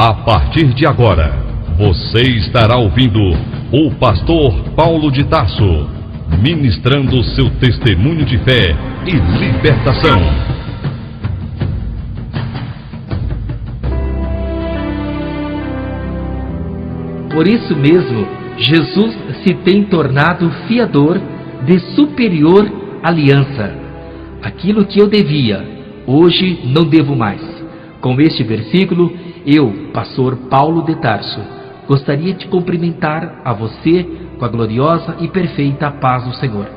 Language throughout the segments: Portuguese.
A partir de agora, você estará ouvindo o pastor Paulo de Tarso, ministrando seu testemunho de fé e libertação. Por isso mesmo, Jesus se tem tornado fiador de superior aliança. Aquilo que eu devia, hoje não devo mais. Com este versículo, eu, pastor Paulo de Tarso, gostaria de cumprimentar a você com a gloriosa e perfeita paz do Senhor.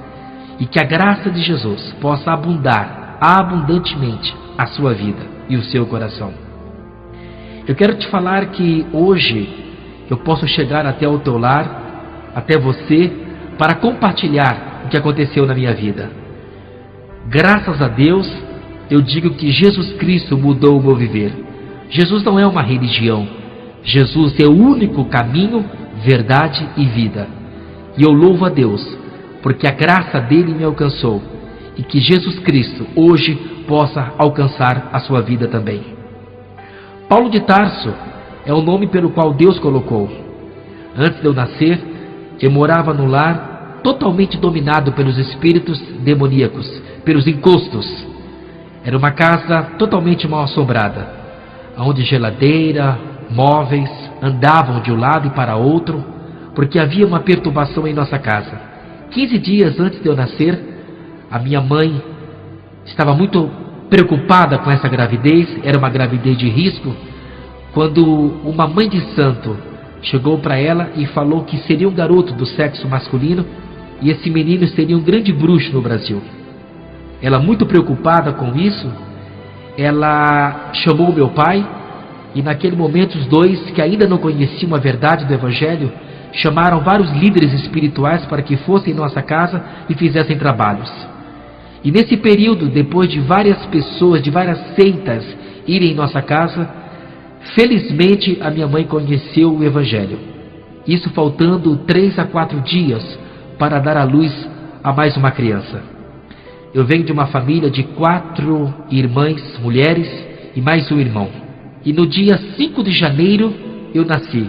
E que a graça de Jesus possa abundar abundantemente a sua vida e o seu coração. Eu quero te falar que hoje eu posso chegar até o teu lar, até você, para compartilhar o que aconteceu na minha vida. Graças a Deus, eu digo que Jesus Cristo mudou o meu viver. Jesus não é uma religião. Jesus é o único caminho, verdade e vida. E eu louvo a Deus, porque a graça dele me alcançou, e que Jesus Cristo hoje possa alcançar a sua vida também. Paulo de Tarso é o nome pelo qual Deus colocou. Antes de eu nascer, eu morava num lar totalmente dominado pelos espíritos demoníacos, pelos encostos. Era uma casa totalmente mal assombrada, onde geladeira, móveis andavam de um lado e para outro, porque havia uma perturbação em nossa casa. 15 dias antes de eu nascer, a minha mãe estava muito preocupada com essa gravidez, era uma gravidez de risco, quando uma mãe de santo chegou para ela e falou que seria um garoto do sexo masculino e esse menino seria um grande bruxo no Brasil. Ela, muito preocupada com isso, ela chamou meu pai e naquele momento os dois, que ainda não conheciam a verdade do Evangelho, chamaram vários líderes espirituais para que fossem em nossa casa e fizessem trabalhos. E nesse período, depois de várias pessoas, de várias seitas irem em nossa casa, felizmente a minha mãe conheceu o Evangelho. Isso faltando 3 a 4 dias para dar à luz a mais uma criança. Eu venho de uma família de 4 irmãs, mulheres e mais um irmão. E no dia 5 de janeiro eu nasci.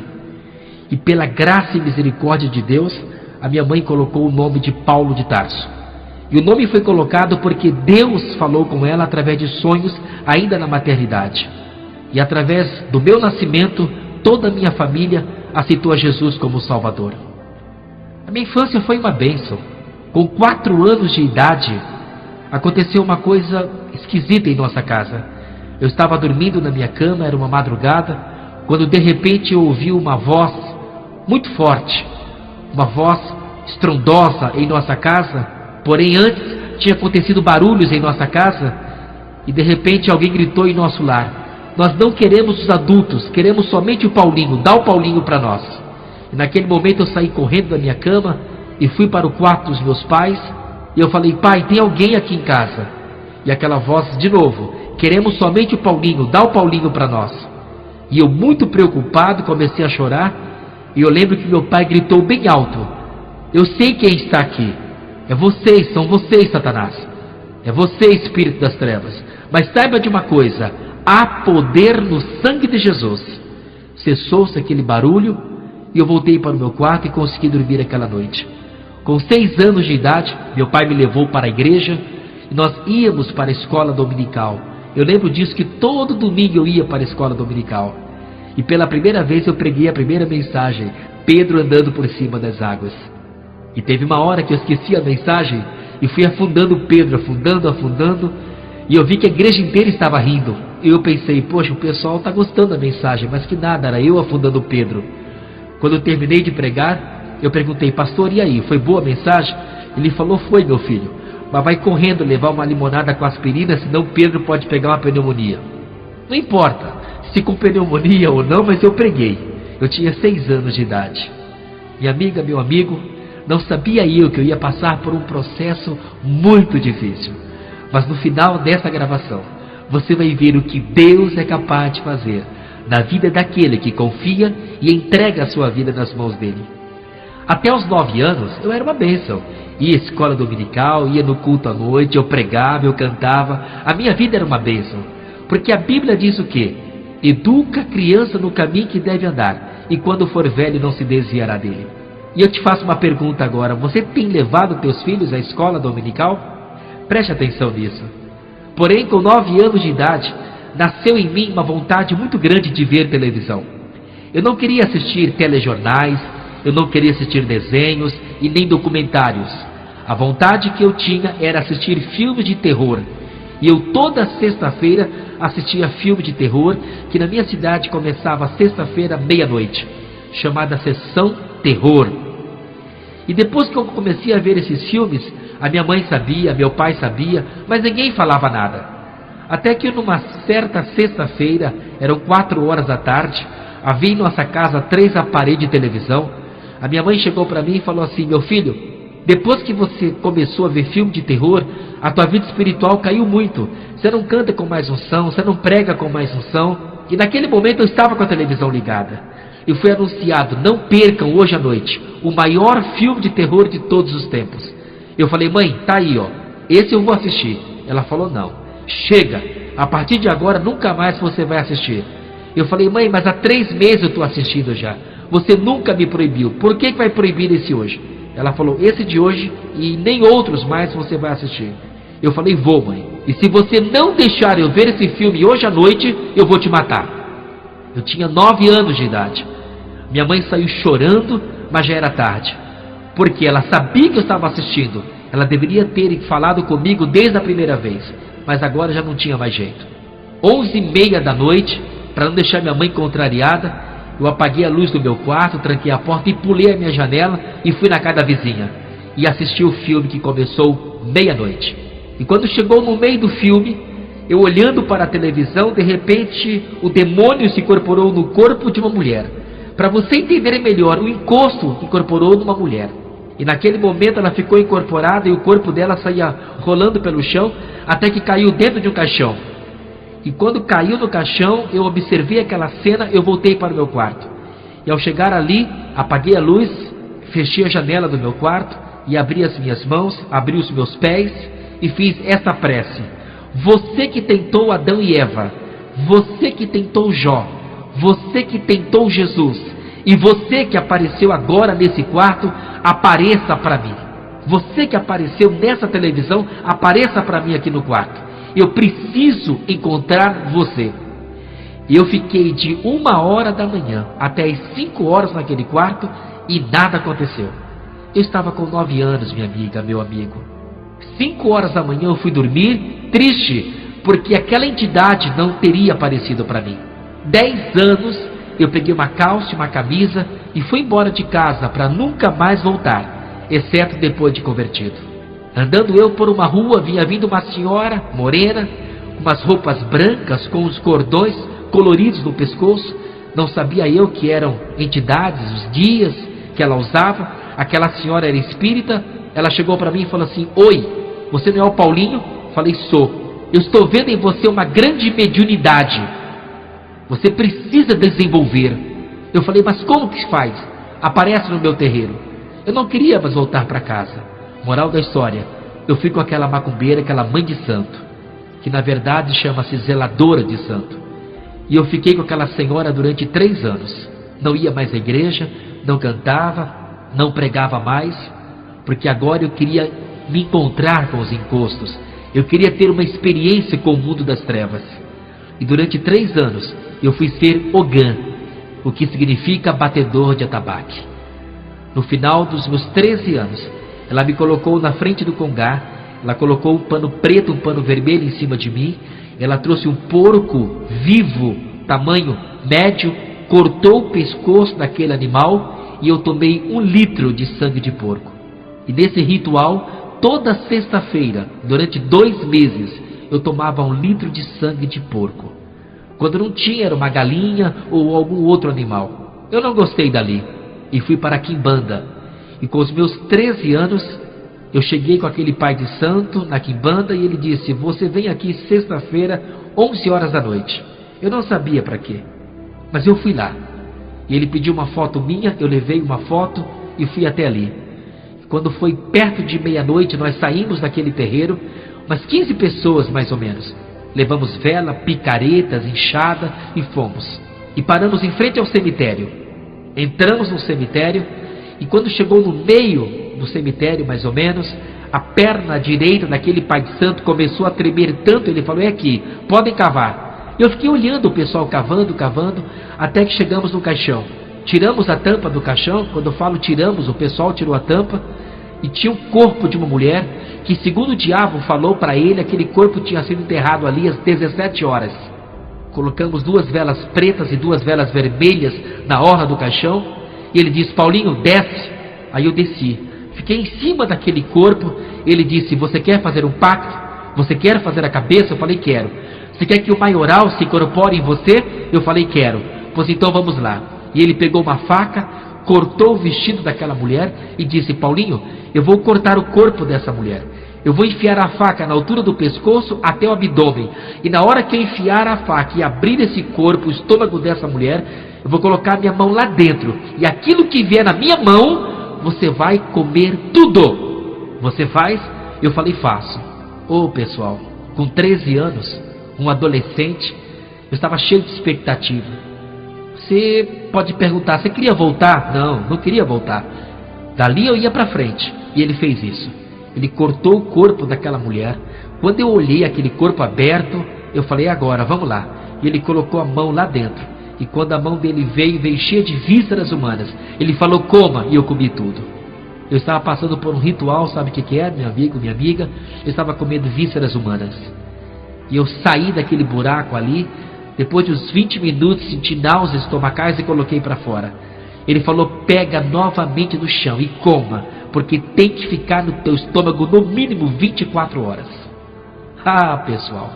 E pela graça e misericórdia de Deus, a minha mãe colocou o nome de Paulo de Tarso. E o nome foi colocado porque Deus falou com ela através de sonhos ainda na maternidade. E através do meu nascimento, toda a minha família aceitou a Jesus como Salvador. A minha infância foi uma bênção. Com 4 anos de idade, aconteceu uma coisa esquisita em nossa casa. Eu estava dormindo na minha cama, era uma madrugada, quando de repente eu ouvi uma voz muito forte, uma voz estrondosa em nossa casa, porém antes tinha acontecido barulhos em nossa casa, e de repente alguém gritou em nosso lar: nós não queremos os adultos, queremos somente o Paulinho, dá o Paulinho para nós. E naquele momento eu saí correndo da minha cama e fui para o quarto dos meus pais, e eu falei: pai, tem alguém aqui em casa? E aquela voz de novo: queremos somente o Paulinho, dá o Paulinho para nós. E eu, muito preocupado, comecei a chorar, e eu lembro que meu pai gritou bem alto: eu sei quem está aqui, é vocês, são vocês, Satanás, é você, espírito das trevas, mas saiba de uma coisa, há poder no sangue de Jesus. Cessou-se aquele barulho e eu voltei para o meu quarto e consegui dormir aquela noite. Com 6 anos de idade, meu pai me levou para a igreja e nós íamos para a escola dominical. Eu lembro disso, que todo domingo eu ia para a escola dominical. E pela primeira vez eu preguei a primeira mensagem, Pedro andando por cima das águas. E teve uma hora que eu esqueci a mensagem e fui afundando Pedro, afundando, e eu vi que a igreja inteira estava rindo. E eu pensei: poxa, o pessoal está gostando da mensagem, mas que nada, era eu afundando Pedro. Quando eu terminei de pregar, eu perguntei: pastor, e aí, foi boa a mensagem? Ele falou: foi, meu filho, mas vai correndo levar uma limonada com aspirina, senão Pedro pode pegar uma pneumonia. Não importa se com pneumonia ou não, mas eu preguei. Eu tinha 6 anos de idade. Minha amiga, meu amigo, não sabia eu que eu ia passar por um processo muito difícil. Mas no final dessa gravação, você vai ver o que Deus é capaz de fazer na vida daquele que confia e entrega a sua vida nas mãos dele. Até os 9 anos, eu era uma bênção. Ia à escola dominical, ia no culto à noite, eu pregava, eu cantava. A minha vida era uma bênção. Porque a Bíblia diz o quê? educa a criança no caminho que deve andar, e quando for velho não se desviará dele. E eu te faço uma pergunta agora: você tem levado teus filhos à escola dominical? Preste atenção nisso. Porém, com 9 anos de idade, nasceu em mim uma vontade muito grande de ver televisão. Eu não queria assistir telejornais, eu não queria assistir desenhos e nem documentários. A vontade que eu tinha era assistir filmes de terror. E eu toda sexta-feira assistia filme de terror, que na minha cidade começava sexta-feira, meia-noite, chamada Sessão Terror. E depois que eu comecei a ver esses filmes, a minha mãe sabia, meu pai sabia, mas ninguém falava nada. Até que numa certa sexta-feira, eram 4 horas da tarde, havia em nossa casa 3 aparelhos de televisão. A minha mãe chegou para mim e falou assim: meu filho, depois que você começou a ver filme de terror, a tua vida espiritual caiu muito. Você não canta com mais unção, você não prega com mais unção. E naquele momento eu estava com a televisão ligada. E foi anunciado: não percam hoje à noite o maior filme de terror de todos os tempos. Eu falei: mãe, tá aí, ó, esse eu vou assistir. Ela falou: não, chega, a partir de agora nunca mais você vai assistir. Eu falei: mãe, mas há 3 meses eu estou assistindo já. Você nunca me proibiu, por que vai proibir esse hoje? Ela falou: esse de hoje e nem outros mais você vai assistir. Eu falei: vou, mãe, e se você não deixar eu ver esse filme hoje à noite, eu vou te matar. Eu tinha 9 anos de idade. Minha mãe saiu chorando, mas já era tarde, porque ela sabia que eu estava assistindo. Ela deveria ter falado comigo desde a primeira vez, mas agora já não tinha mais jeito. 11h30 da noite, para não deixar minha mãe contrariada, eu apaguei a luz do meu quarto, tranquei a porta e pulei a minha janela e fui na casa da vizinha. E assisti o filme que começou meia-noite. E quando chegou no meio do filme, eu olhando para a televisão, de repente o demônio se incorporou no corpo de uma mulher. Para você entender melhor, o encosto incorporou numa mulher. E naquele momento ela ficou incorporada e o corpo dela saía rolando pelo chão até que caiu dentro de um caixão. E quando caiu no caixão, eu observei aquela cena, eu voltei para o meu quarto. E ao chegar ali, apaguei a luz, fechei a janela do meu quarto e abri as minhas mãos, abri os meus pés e fiz essa prece: você que tentou Adão e Eva, você que tentou Jó, você que tentou Jesus, e você que apareceu agora nesse quarto, apareça para mim. Você que apareceu nessa televisão, apareça para mim aqui no quarto. Eu preciso encontrar você. E eu fiquei de 1h da manhã até as 5 horas naquele quarto e nada aconteceu. Eu estava com 9 anos, minha amiga, meu amigo. 5 horas da manhã eu fui dormir triste, porque aquela entidade não teria aparecido para mim. 10 anos eu peguei uma calça e uma camisa e fui embora de casa para nunca mais voltar, exceto depois de convertido. Andando eu por uma rua, vinha vindo uma senhora morena, com umas roupas brancas, com os cordões coloridos no pescoço. Não sabia eu que eram entidades, os guias que ela usava. Aquela senhora era espírita. Ela chegou para mim e falou assim: oi, você não é o Paulinho? Falei: sou. Eu estou vendo em você uma grande mediunidade. Você precisa desenvolver. Eu falei: mas como que faz? Aparece no meu terreiro. Eu não queria mais voltar para casa. Moral da história: eu fui com aquela macumbeira, aquela mãe de santo, que na verdade chama-se zeladora de santo. E eu fiquei com aquela senhora durante 3 anos. Não ia mais à igreja, não cantava, não pregava mais, porque agora eu queria me encontrar com os encostos. Eu queria ter uma experiência com o mundo das trevas. E durante 3 anos eu fui ser Ogã, o que significa batedor de atabaque. No final dos meus 13 anos, ela me colocou na frente do congá, ela colocou um pano preto, um pano vermelho em cima de mim, ela trouxe um porco vivo, tamanho médio, cortou o pescoço daquele animal e eu tomei 1 litro de sangue de porco. E nesse ritual, toda sexta-feira, durante 2 meses, eu tomava 1 litro de sangue de porco. Quando não tinha, era uma galinha ou algum outro animal. Eu não gostei dali e fui para a Quimbanda. E com os meus 13 anos, eu cheguei com aquele pai de santo na Quimbanda e ele disse: você vem aqui sexta-feira, 11 horas da noite. Eu não sabia para quê, mas eu fui lá. E ele pediu uma foto minha, eu levei uma foto e fui até ali. Quando foi perto de meia-noite, nós saímos daquele terreiro, umas 15 pessoas mais ou menos. Levamos vela, picaretas, enxada e fomos. E paramos em frente ao cemitério. Entramos no cemitério e quando chegou no meio do cemitério, mais ou menos, a perna direita daquele pai de santo começou a tremer tanto, ele falou: é aqui, podem cavar. Eu fiquei olhando o pessoal cavando, até que chegamos no caixão. Tiramos a tampa do caixão. Quando eu falo tiramos, o pessoal tirou a tampa e tinha o corpo de uma mulher que, segundo o diabo falou para ele, aquele corpo tinha sido enterrado ali às 17 horas. Colocamos 2 velas pretas e 2 velas vermelhas na orla do caixão e ele disse: Paulinho, desce. Aí eu desci, fiquei em cima daquele corpo. Ele disse: você quer fazer um pacto? Você quer fazer a cabeça? Eu falei: quero. Você quer que o maioral se incorpore em você? Eu falei: quero. Pois então vamos lá. E ele pegou uma faca, cortou o vestido daquela mulher e disse: Paulinho, eu vou cortar o corpo dessa mulher. Eu vou enfiar a faca na altura do pescoço até o abdômen. E na hora que eu enfiar a faca e abrir esse corpo, o estômago dessa mulher, eu vou colocar minha mão lá dentro. E aquilo que vier na minha mão, você vai comer tudo. Você faz? Eu falei: faço. Ô pessoal, com 13 anos, um adolescente, eu estava cheio de expectativa. Você pode perguntar: você queria voltar? Não queria voltar. Dali eu ia para frente. E ele fez isso. Ele cortou o corpo daquela mulher. Quando eu olhei aquele corpo aberto, eu falei: agora, vamos lá. E ele colocou a mão lá dentro. E quando a mão dele veio cheia de vísceras humanas. Ele falou: coma, e eu comi tudo. Eu estava passando por um ritual, sabe o que é, meu amigo, minha amiga? Eu estava comendo vísceras humanas. E eu saí daquele buraco ali. Depois de uns 20 minutos, senti náuseas estomacais e coloquei para fora. Ele falou: pega novamente no chão e coma, porque tem que ficar no teu estômago no mínimo 24 horas. Ah, pessoal,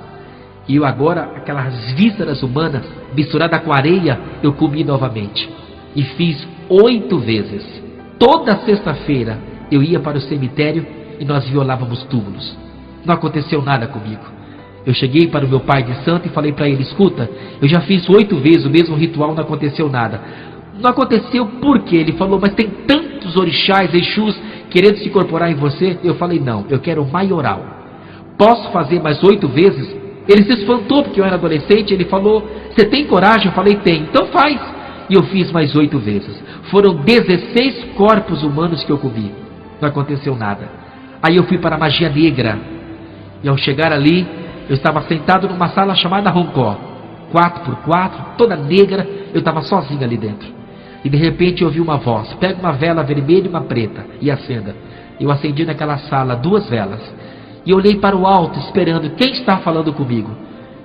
e eu agora, aquelas vísceras humanas misturadas com areia, eu comi novamente. E fiz 8 vezes. Toda sexta-feira eu ia para o cemitério e nós violávamos túmulos. Não aconteceu nada comigo. Eu cheguei para o meu pai de santo e falei para ele: escuta, eu já fiz 8 vezes o mesmo ritual, não aconteceu nada. Não aconteceu por quê? Ele falou: mas tem tantos orixás, exus, querendo se incorporar em você. Eu falei: não, eu quero o maioral. Posso fazer mais 8 vezes? Ele se espantou porque eu era adolescente. Ele falou: você tem coragem? Eu falei: tem. Então faz. E eu fiz mais 8 vezes. Foram 16 corpos humanos que eu comi. Não aconteceu nada. Aí eu fui para a magia negra. E ao chegar ali, eu estava sentado numa sala chamada Roncó, 4x4, toda negra. Eu estava sozinho ali dentro. E de repente eu ouvi uma voz: pega uma vela vermelha e uma preta e acenda. Eu acendi naquela sala 2 velas. E olhei para o alto esperando quem está falando comigo.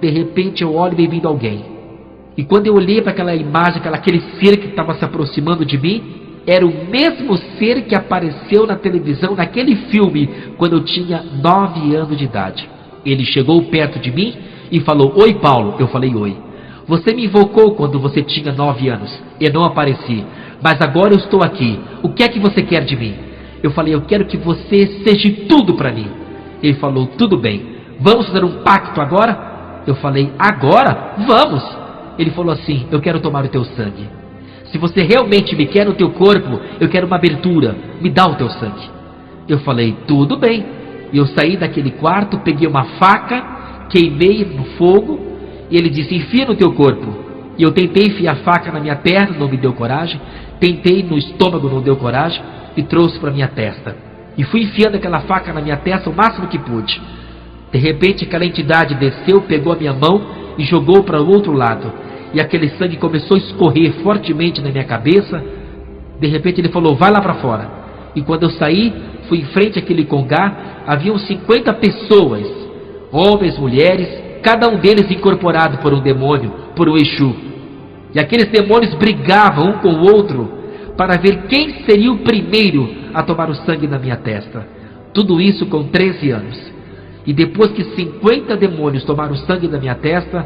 De repente eu olho e vem vindo alguém. E quando eu olhei para aquela imagem, aquele ser que estava se aproximando de mim, era o mesmo ser que apareceu na televisão, naquele filme, quando eu tinha 9 anos de idade. Ele chegou perto de mim e falou: oi, Paulo. Eu falei: oi. Você me invocou quando você tinha 9 anos. Eu não apareci, mas agora eu estou aqui. O que é que você quer de mim? Eu falei: eu quero que você seja tudo para mim. Ele falou: tudo bem. Vamos fazer um pacto agora? Eu falei: agora? Vamos. Ele falou assim: eu quero tomar o teu sangue. Se você realmente me quer no teu corpo, eu quero uma abertura. Me dá o teu sangue. Eu falei: tudo bem. E eu saí daquele quarto, peguei uma faca, queimei no fogo, e ele disse: enfia no teu corpo. E eu tentei enfiar a faca na minha perna, não me deu coragem. Tentei no estômago, não deu coragem, e trouxe para minha testa. E fui enfiando aquela faca na minha testa o máximo que pude. De repente aquela entidade desceu, pegou a minha mão e jogou para o outro lado. E aquele sangue começou a escorrer fortemente na minha cabeça. De repente ele falou: vai lá para fora. E quando eu saí, fui em frente àquele congá. Haviam 50 pessoas, homens, mulheres, cada um deles incorporado por um demônio, por um Exu. E aqueles demônios brigavam um com o outro para ver quem seria o primeiro a tomar o sangue na minha testa. Tudo isso com 13 anos. E depois que 50 demônios tomaram sangue da minha testa,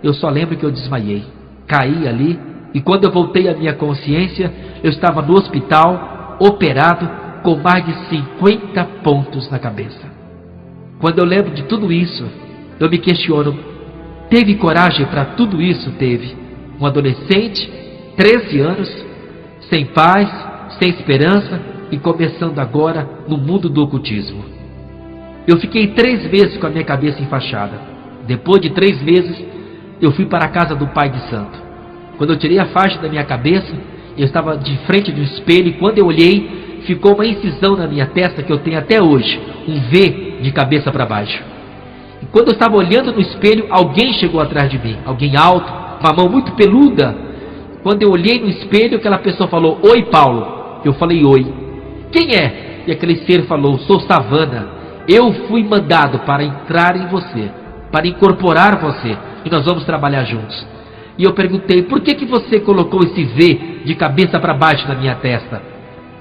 eu só lembro que eu desmaiei, caí ali. E quando eu voltei à minha consciência, eu estava no hospital, operado, com mais de 50 pontos na cabeça. Quando eu lembro de tudo isso, eu me questiono: teve coragem para tudo isso? Teve. Um adolescente, 13 anos, sem paz, sem esperança e começando agora no mundo do ocultismo. Eu fiquei 3 meses com a minha cabeça enfaixada. Depois de 3 meses, eu fui para a casa do pai de santo. Quando eu tirei a faixa da minha cabeça, eu estava de frente do espelho e quando eu olhei, ficou uma incisão na minha testa que eu tenho até hoje, um V de cabeça para baixo. E quando eu estava olhando no espelho, alguém chegou atrás de mim, alguém alto, uma mão muito peluda. Quando eu olhei no espelho, aquela pessoa falou: "Oi, Paulo." Eu falei: "Oi." "Quem é?" E aquele ser falou: "Sou Savana. Eu fui mandado para entrar em você, para incorporar você, e nós vamos trabalhar juntos." E eu perguntei: "Por que você colocou esse V de cabeça para baixo na minha testa?"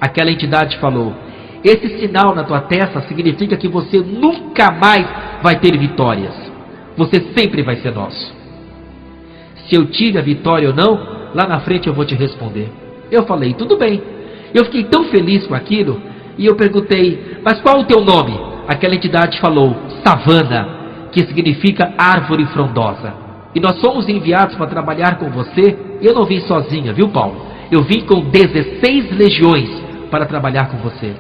Aquela entidade falou: "Esse sinal na tua testa significa que você nunca mais vai ter vitórias. Você sempre vai ser nosso. Se eu tive a vitória ou não, lá na frente eu vou te responder." Eu falei: "Tudo bem." Eu fiquei tão feliz com aquilo, e eu perguntei: "Mas qual o teu nome?" Aquela entidade falou: "Savana, que significa árvore frondosa. E nós fomos enviados para trabalhar com você." Eu não vim sozinha, viu, Paulo? Eu vim com 16 legiões para trabalhar com você.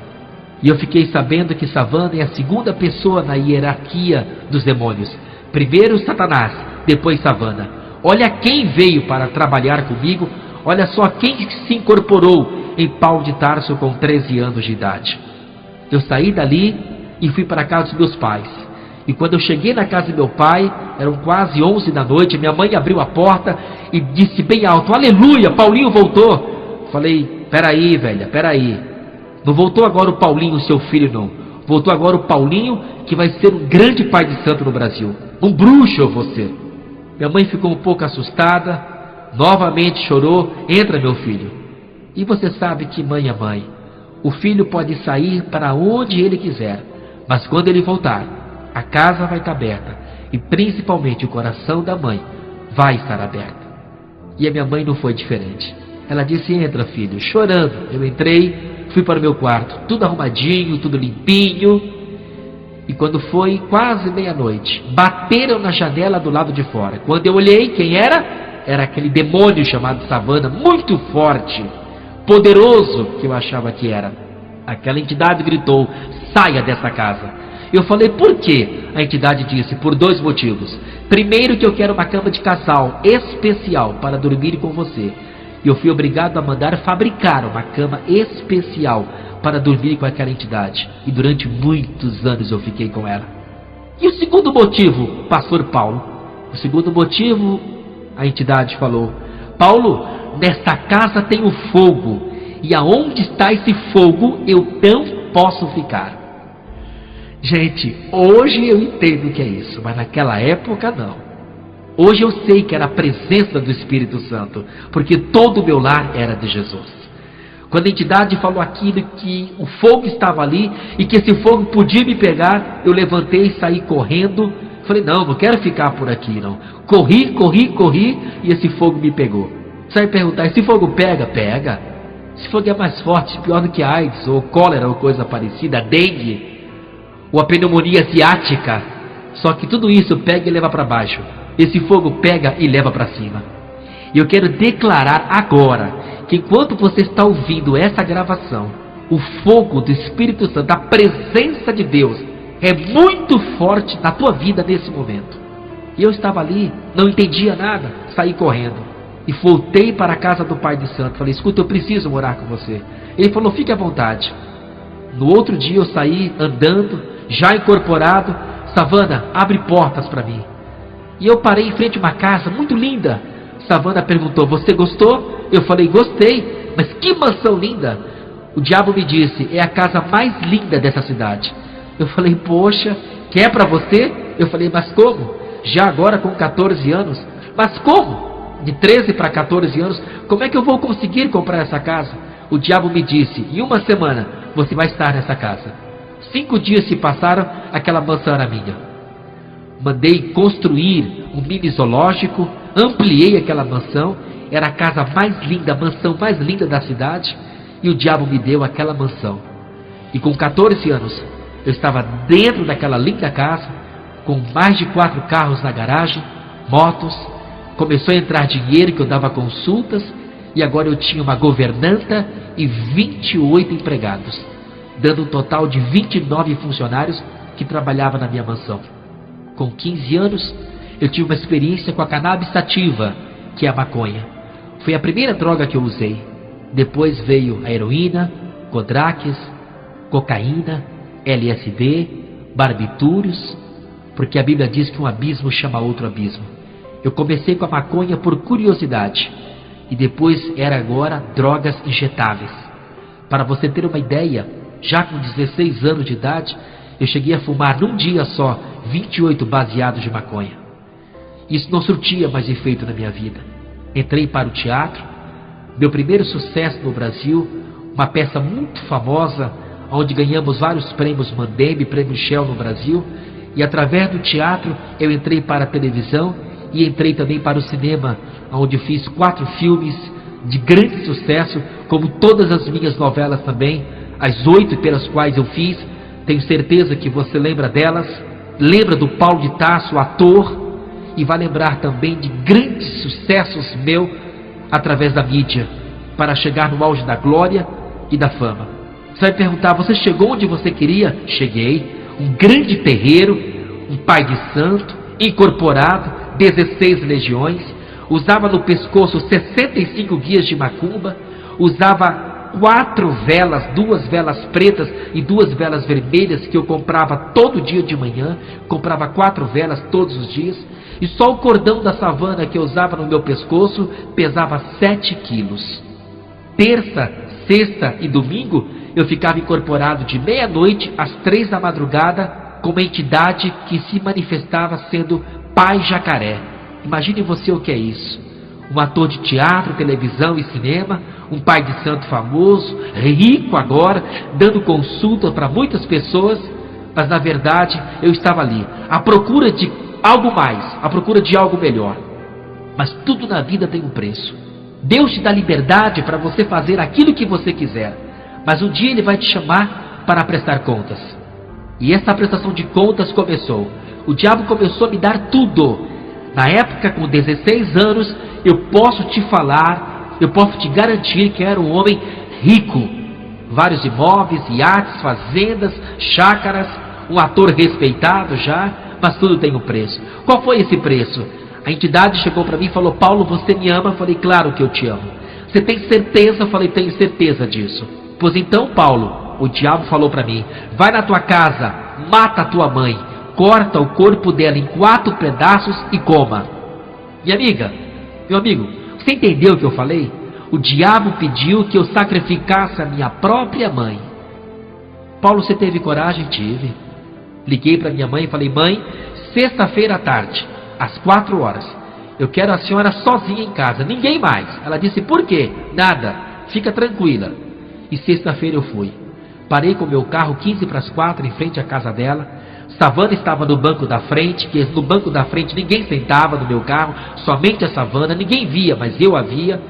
E eu fiquei sabendo que Savana é a segunda pessoa na hierarquia dos demônios. Primeiro Satanás, depois Savana. Olha quem veio para trabalhar comigo, olha só quem se incorporou em Paulo de Tarso com 13 anos de idade. Eu saí dali e fui para a casa dos meus pais. E quando eu cheguei na casa do meu pai, eram quase 11 da noite, minha mãe abriu a porta e disse bem alto: "Aleluia, Paulinho voltou." Falei: "Peraí, velha, peraí. Não voltou agora o Paulinho, seu filho, não. Voltou agora o Paulinho, que vai ser um grande pai de santo no Brasil. Um bruxo você." Minha mãe ficou um pouco assustada, novamente chorou: "Entra, meu filho." E você sabe que mãe é mãe. O filho pode sair para onde ele quiser, mas quando ele voltar, a casa vai estar aberta, e principalmente o coração da mãe vai estar aberto. E a minha mãe não foi diferente. Ela disse: "Entra, filho." Chorando, eu entrei, fui para o meu quarto, tudo arrumadinho, tudo limpinho. E quando foi quase meia-noite, bateram na janela do lado de fora. Quando eu olhei, quem era? Era aquele demônio chamado Savana, muito forte, poderoso, que eu achava que era. Aquela entidade gritou: "Saia dessa casa." Eu falei: "Por quê?" A entidade disse: "Por 2 motivos. Primeiro, que eu quero uma cama de casal especial para dormir com você." E eu fui obrigado a mandar fabricar uma cama especial para dormir com aquela entidade. E durante muitos anos eu fiquei com ela. E o segundo motivo, pastor Paulo? O segundo motivo, a entidade falou: "Paulo, nesta casa tem o fogo, e aonde está esse fogo eu não posso ficar." Gente, hoje eu entendo o que é isso, mas naquela época não. Hoje eu sei que era a presença do Espírito Santo, porque todo o meu lar era de Jesus. Quando a entidade falou aquilo, que o fogo estava ali e que esse fogo podia me pegar, eu levantei e saí correndo. Falei: "Não quero ficar por aqui não." Corri e esse fogo me pegou. Você vai perguntar: "Esse fogo pega?" Pega. Esse fogo é mais forte, pior do que a AIDS, ou cólera, ou coisa parecida, dengue, ou a pneumonia asiática. Só que tudo isso pega e leva para baixo. Esse fogo pega e leva para cima. E eu quero declarar agora que enquanto você está ouvindo essa gravação, o fogo do Espírito Santo, a presença de Deus, é muito forte na tua vida nesse momento. E eu estava ali, não entendia nada, saí correndo e voltei para a casa do pai de santo. Falei: "Escuta, eu preciso morar com você." Ele falou: "Fique à vontade." No outro dia eu saí andando, já incorporado. "Savana, abre portas para mim." E eu parei em frente a uma casa muito linda. Savana perguntou: "Você gostou?" Eu falei: "Gostei, mas que mansão linda." O diabo me disse: "É a casa mais linda dessa cidade." Eu falei: "Poxa, que é para você?" Eu falei: "Mas como? Já agora com 14 anos?" "Mas como? De 13 para 14 anos, como é que eu vou conseguir comprar essa casa?" O diabo me disse: "Em 1 semana você vai estar nessa casa." 5 dias se passaram, aquela mansão era minha. Mandei construir um mini zoológico, ampliei aquela mansão, era a casa mais linda, a mansão mais linda da cidade, e o diabo me deu aquela mansão. E com 14 anos, eu estava dentro daquela linda casa, com mais de 4 carros na garagem, motos, começou a entrar dinheiro que eu dava consultas, e agora eu tinha uma governanta e 28 empregados, dando um total de 29 funcionários que trabalhavam na minha mansão. Com 15 anos, eu tive uma experiência com a cannabis sativa, que é a maconha. Foi a primeira droga que eu usei. Depois veio a heroína, Codraques, cocaína, LSD, barbitúrios, porque a Bíblia diz que um abismo chama outro abismo. Eu comecei com a maconha por curiosidade, e depois era agora drogas injetáveis. Para você ter uma ideia, já com 16 anos de idade, eu cheguei a fumar num dia só 28 baseados de maconha. Isso não surtia mais efeito na minha vida. Entrei para o teatro, meu primeiro sucesso no Brasil, uma peça muito famosa, onde ganhamos vários prêmios Mandeme, prêmio Shell no Brasil, e através do teatro eu entrei para a televisão e entrei também para o cinema, onde eu fiz 4 filmes de grande sucesso, como todas as minhas novelas também, as 8 pelas quais eu fiz. Tenho certeza que você lembra delas, lembra do Paulo de Tarso, ator, e vai lembrar também de grandes sucessos meus através da mídia, para chegar no auge da glória e da fama. Você vai perguntar, você chegou onde você queria? Cheguei, um grande terreiro, um pai de santo, incorporado, 16 legiões, usava no pescoço 65 guias de macumba, usava 4 velas, 2 velas pretas e 2 velas vermelhas que eu comprava todo dia de manhã, comprava 4 velas todos os dias, e só o cordão da savana que eu usava no meu pescoço pesava 7 quilos. Terça, sexta e domingo eu ficava incorporado de meia-noite às 3 da madrugada com uma entidade que se manifestava sendo Pai Jacaré. Imagine você o que é isso. Um ator de teatro, televisão e cinema, um pai de santo famoso, rico agora, dando consulta para muitas pessoas, mas na verdade eu estava ali, à procura de algo mais, à procura de algo melhor. Mas tudo na vida tem um preço. Deus te dá liberdade para você fazer aquilo que você quiser, mas um dia Ele vai te chamar para prestar contas. E essa prestação de contas começou. O diabo começou a me dar tudo. Na época, com 16 anos, eu posso te falar, eu posso te garantir que era um homem rico. Vários imóveis, iates, fazendas, chácaras, um ator respeitado já, mas tudo tem um preço. Qual foi esse preço? A entidade chegou para mim e falou, Paulo, você me ama? Eu falei, claro que eu te amo. Você tem certeza? Eu falei, tenho certeza disso. Pois então, Paulo, o diabo falou para mim, vai na tua casa, mata a tua mãe, corta o corpo dela em 4 pedaços e coma. Minha amiga, meu amigo, você entendeu o que eu falei? O diabo pediu que eu sacrificasse a minha própria mãe. Paulo, você teve coragem? Tive. Liguei para minha mãe e falei, mãe, sexta-feira à tarde, às 4 horas, eu quero a senhora sozinha em casa, ninguém mais. Ela disse, por quê? Nada, fica tranquila. E sexta-feira eu fui. Parei com meu carro 15 para as 4 em frente à casa dela. Savana estava no banco da frente, que no banco da frente ninguém sentava no meu carro, somente a Savana, ninguém via, mas eu a via.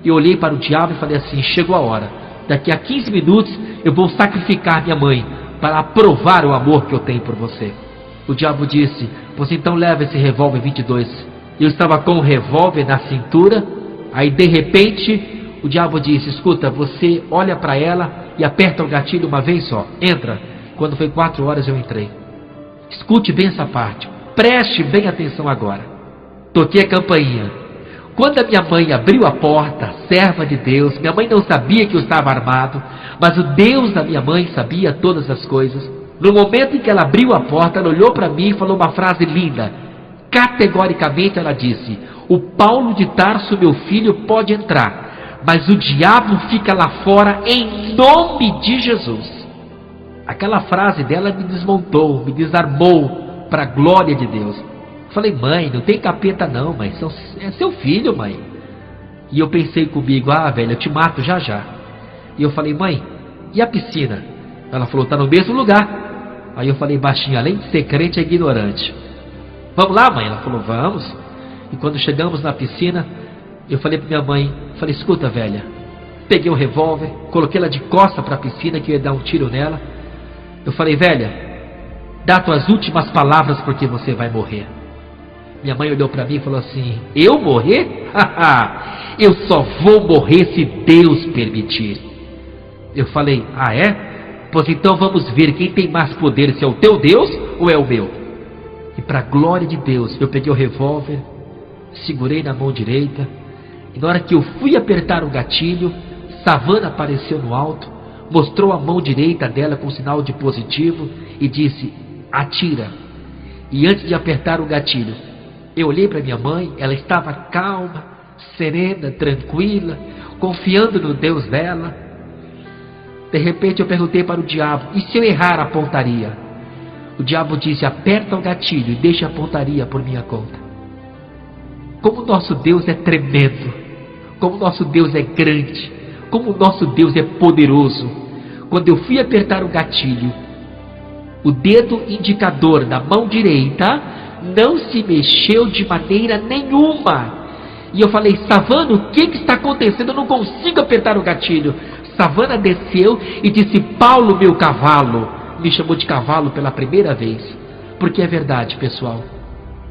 Eu olhei para o diabo e falei assim, chegou a hora, daqui a 15 minutos eu vou sacrificar minha mãe, para provar o amor que eu tenho por você. O diabo disse, pois então leva esse revólver 22. Eu estava com o revólver na cintura, aí de repente o diabo disse, escuta, você olha para ela e aperta o gatilho uma vez só, entra. Quando foi 4 horas eu entrei. Escute bem essa parte, preste bem atenção agora. Toquei a campainha. Quando a minha mãe abriu a porta, serva de Deus, minha mãe não sabia que eu estava armado, mas o Deus da minha mãe sabia todas as coisas. No momento em que ela abriu a porta, ela olhou para mim e falou uma frase linda. Categoricamente ela disse, o Paulo de Tarso, meu filho, pode entrar, mas o diabo fica lá fora em nome de Jesus. Aquela frase dela me desmontou, me desarmou para a glória de Deus. Falei, mãe, não tem capeta não, mãe, é seu filho, mãe. E eu pensei comigo, velho, eu te mato já já. E eu falei, mãe, e a piscina? Ela falou, tá no mesmo lugar. Aí eu falei baixinho, além de ser crente, é ignorante. Vamos lá, mãe? Ela falou, vamos. E quando chegamos na piscina, eu falei para minha mãe, falei, escuta, velha. Peguei o revólver, coloquei ela de costa para a piscina, que eu ia dar um tiro nela. Eu falei, velha, dá tuas últimas palavras porque você vai morrer. Minha mãe olhou para mim e falou assim, eu morrer? Eu só vou morrer se Deus permitir. Eu falei, é? Pois então vamos ver quem tem mais poder, se é o teu Deus ou é o meu. E para a glória de Deus, eu peguei o revólver, segurei na mão direita, e na hora que eu fui apertar o gatilho, Savana apareceu no alto, mostrou a mão direita dela com sinal de positivo e disse: atira. E antes de apertar o gatilho, eu olhei para minha mãe, ela estava calma, serena, tranquila, confiando no Deus dela. De repente eu perguntei para o diabo: e se eu errar a pontaria? O diabo disse: aperta o gatilho e deixa a pontaria por minha conta. Como o nosso Deus é tremendo, como o nosso Deus é grande, como o nosso Deus é poderoso. Quando eu fui apertar o gatilho, o dedo indicador da mão direita não se mexeu de maneira nenhuma. E eu falei: Savana, o que está acontecendo? Eu não consigo apertar o gatilho. Savana desceu e disse: Paulo, meu cavalo. Me chamou de cavalo pela primeira vez. Porque é verdade, pessoal.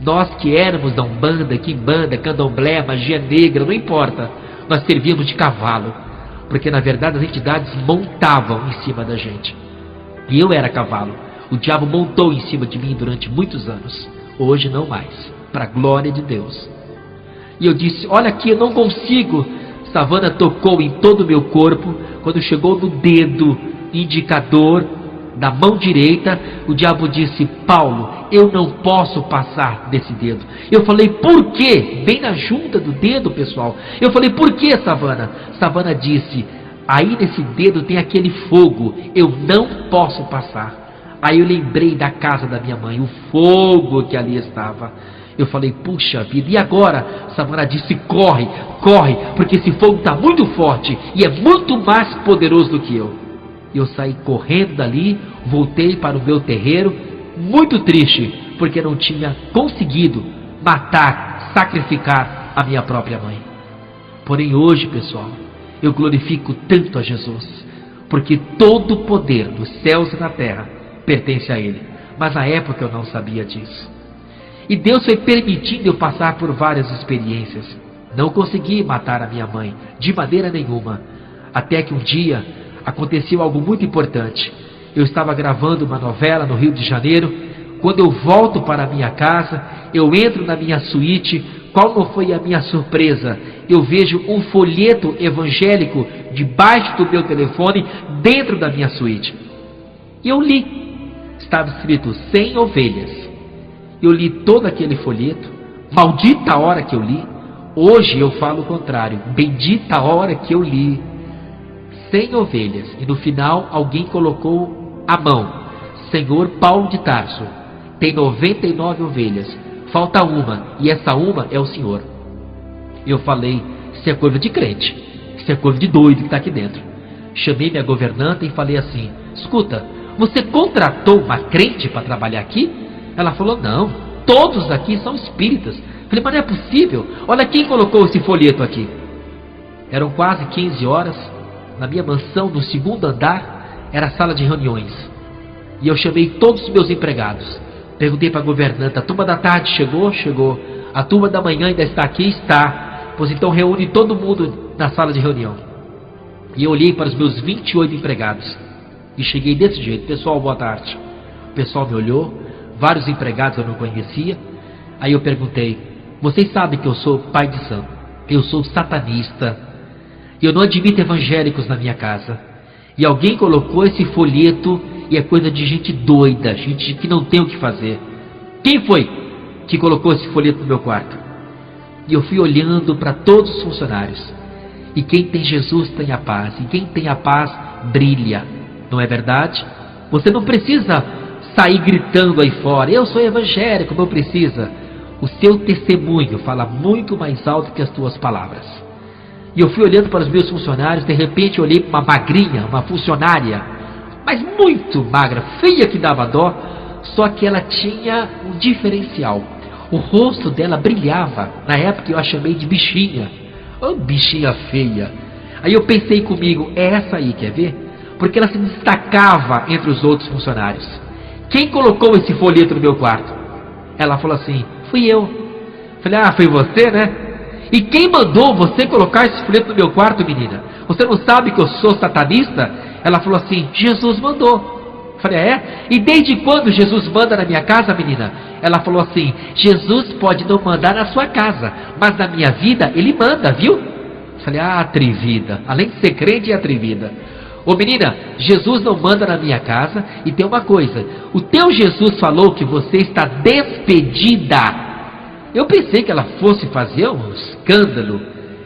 Nós que éramos da Umbanda, Quimbanda, Candomblé, magia negra, não importa, nós servíamos de cavalo. Porque na verdade as entidades montavam em cima da gente. E eu era cavalo. O diabo montou em cima de mim durante muitos anos. Hoje não mais, para a glória de Deus. E eu disse: olha aqui, eu não consigo. Savana tocou em todo o meu corpo. Quando chegou no dedo indicador da mão direita, o diabo disse: Paulo, eu não posso passar desse dedo. Eu falei: por quê? Bem na junta do dedo, pessoal. Eu falei: por quê, Savana? Savana disse: aí nesse dedo tem aquele fogo, eu não posso passar. Aí eu lembrei da casa da minha mãe, o fogo que ali estava. Eu falei: puxa vida, e agora? Savana disse: corre, corre, porque esse fogo está muito forte e é muito mais poderoso do que eu. Eu saí correndo dali, voltei para o meu terreiro, muito triste, porque não tinha conseguido matar, sacrificar a minha própria mãe. Porém hoje, pessoal, eu glorifico tanto a Jesus, porque todo o poder dos céus e na terra pertence a Ele. Mas na época eu não sabia disso. E Deus foi permitindo eu passar por várias experiências. Não consegui matar a minha mãe, de maneira nenhuma. Até que um dia aconteceu algo muito importante. Eu estava gravando uma novela no Rio de Janeiro. Quando eu volto para a minha casa, eu entro na minha suíte. Qual não foi a minha surpresa? Eu vejo um folheto evangélico debaixo do meu telefone, dentro da minha suíte. E eu li. Estava escrito 100 ovelhas. Eu li todo aquele folheto. Maldita a hora que eu li. Hoje eu falo o contrário. Bendita a hora que eu li. 100 ovelhas. E no final alguém colocou a mão: Senhor Paulo de Tarso, tem 99 ovelhas. Falta uma. E essa uma é o Senhor. Eu falei: isso é coisa de crente. Isso é coisa de doido que está aqui dentro. Chamei minha governanta e falei assim: escuta, você contratou uma crente para trabalhar aqui? Ela falou: não, todos aqui são espíritas. Falei: mas não é possível. Olha quem colocou esse folheto aqui. Eram quase 15 horas. Na minha mansão, no segundo andar, era a sala de reuniões. E eu chamei todos os meus empregados. Perguntei para a governanta: a turma da tarde chegou? Chegou. A turma da manhã ainda está aqui? Está. Pois então reúne todo mundo na sala de reunião. E eu olhei para os meus 28 empregados. E cheguei desse jeito: pessoal, boa tarde. O pessoal me olhou. Vários empregados eu não conhecia. Aí eu perguntei: vocês sabem que eu sou pai de santo, eu sou satanista, eu não admito evangélicos na minha casa. E alguém colocou esse folheto e é coisa de gente doida, gente que não tem o que fazer. Quem foi que colocou esse folheto no meu quarto? E eu fui olhando para todos os funcionários. E quem tem Jesus tem a paz. E quem tem a paz brilha. Não é verdade? Você não precisa sair gritando aí fora: eu sou evangélico. Não precisa. O seu testemunho fala muito mais alto que as tuas palavras. E eu fui olhando para os meus funcionários. De repente eu olhei para uma magrinha, uma funcionária, mas muito magra, feia que dava dó. Só que ela tinha um diferencial. O rosto dela brilhava. Na época eu a chamei de bichinha. Oh, bichinha feia. Aí eu pensei comigo: é essa aí, quer ver? Porque ela se destacava entre os outros funcionários. Quem colocou esse folheto no meu quarto? Ela falou assim: fui eu. Falei: ah, foi você, né? E quem mandou você colocar esse folheto no meu quarto, menina? Você não sabe que eu sou satanista? Ela falou assim: Jesus mandou. Falei, E desde quando Jesus manda na minha casa, menina? Ela falou assim, Jesus pode não mandar na sua casa, mas na minha vida ele manda, viu? Falei, atrevida, além de ser crente, é atrevida. Ô menina, Jesus não manda na minha casa, e tem uma coisa, o teu Jesus falou que você está despedida. Eu pensei que ela fosse fazer um escândalo.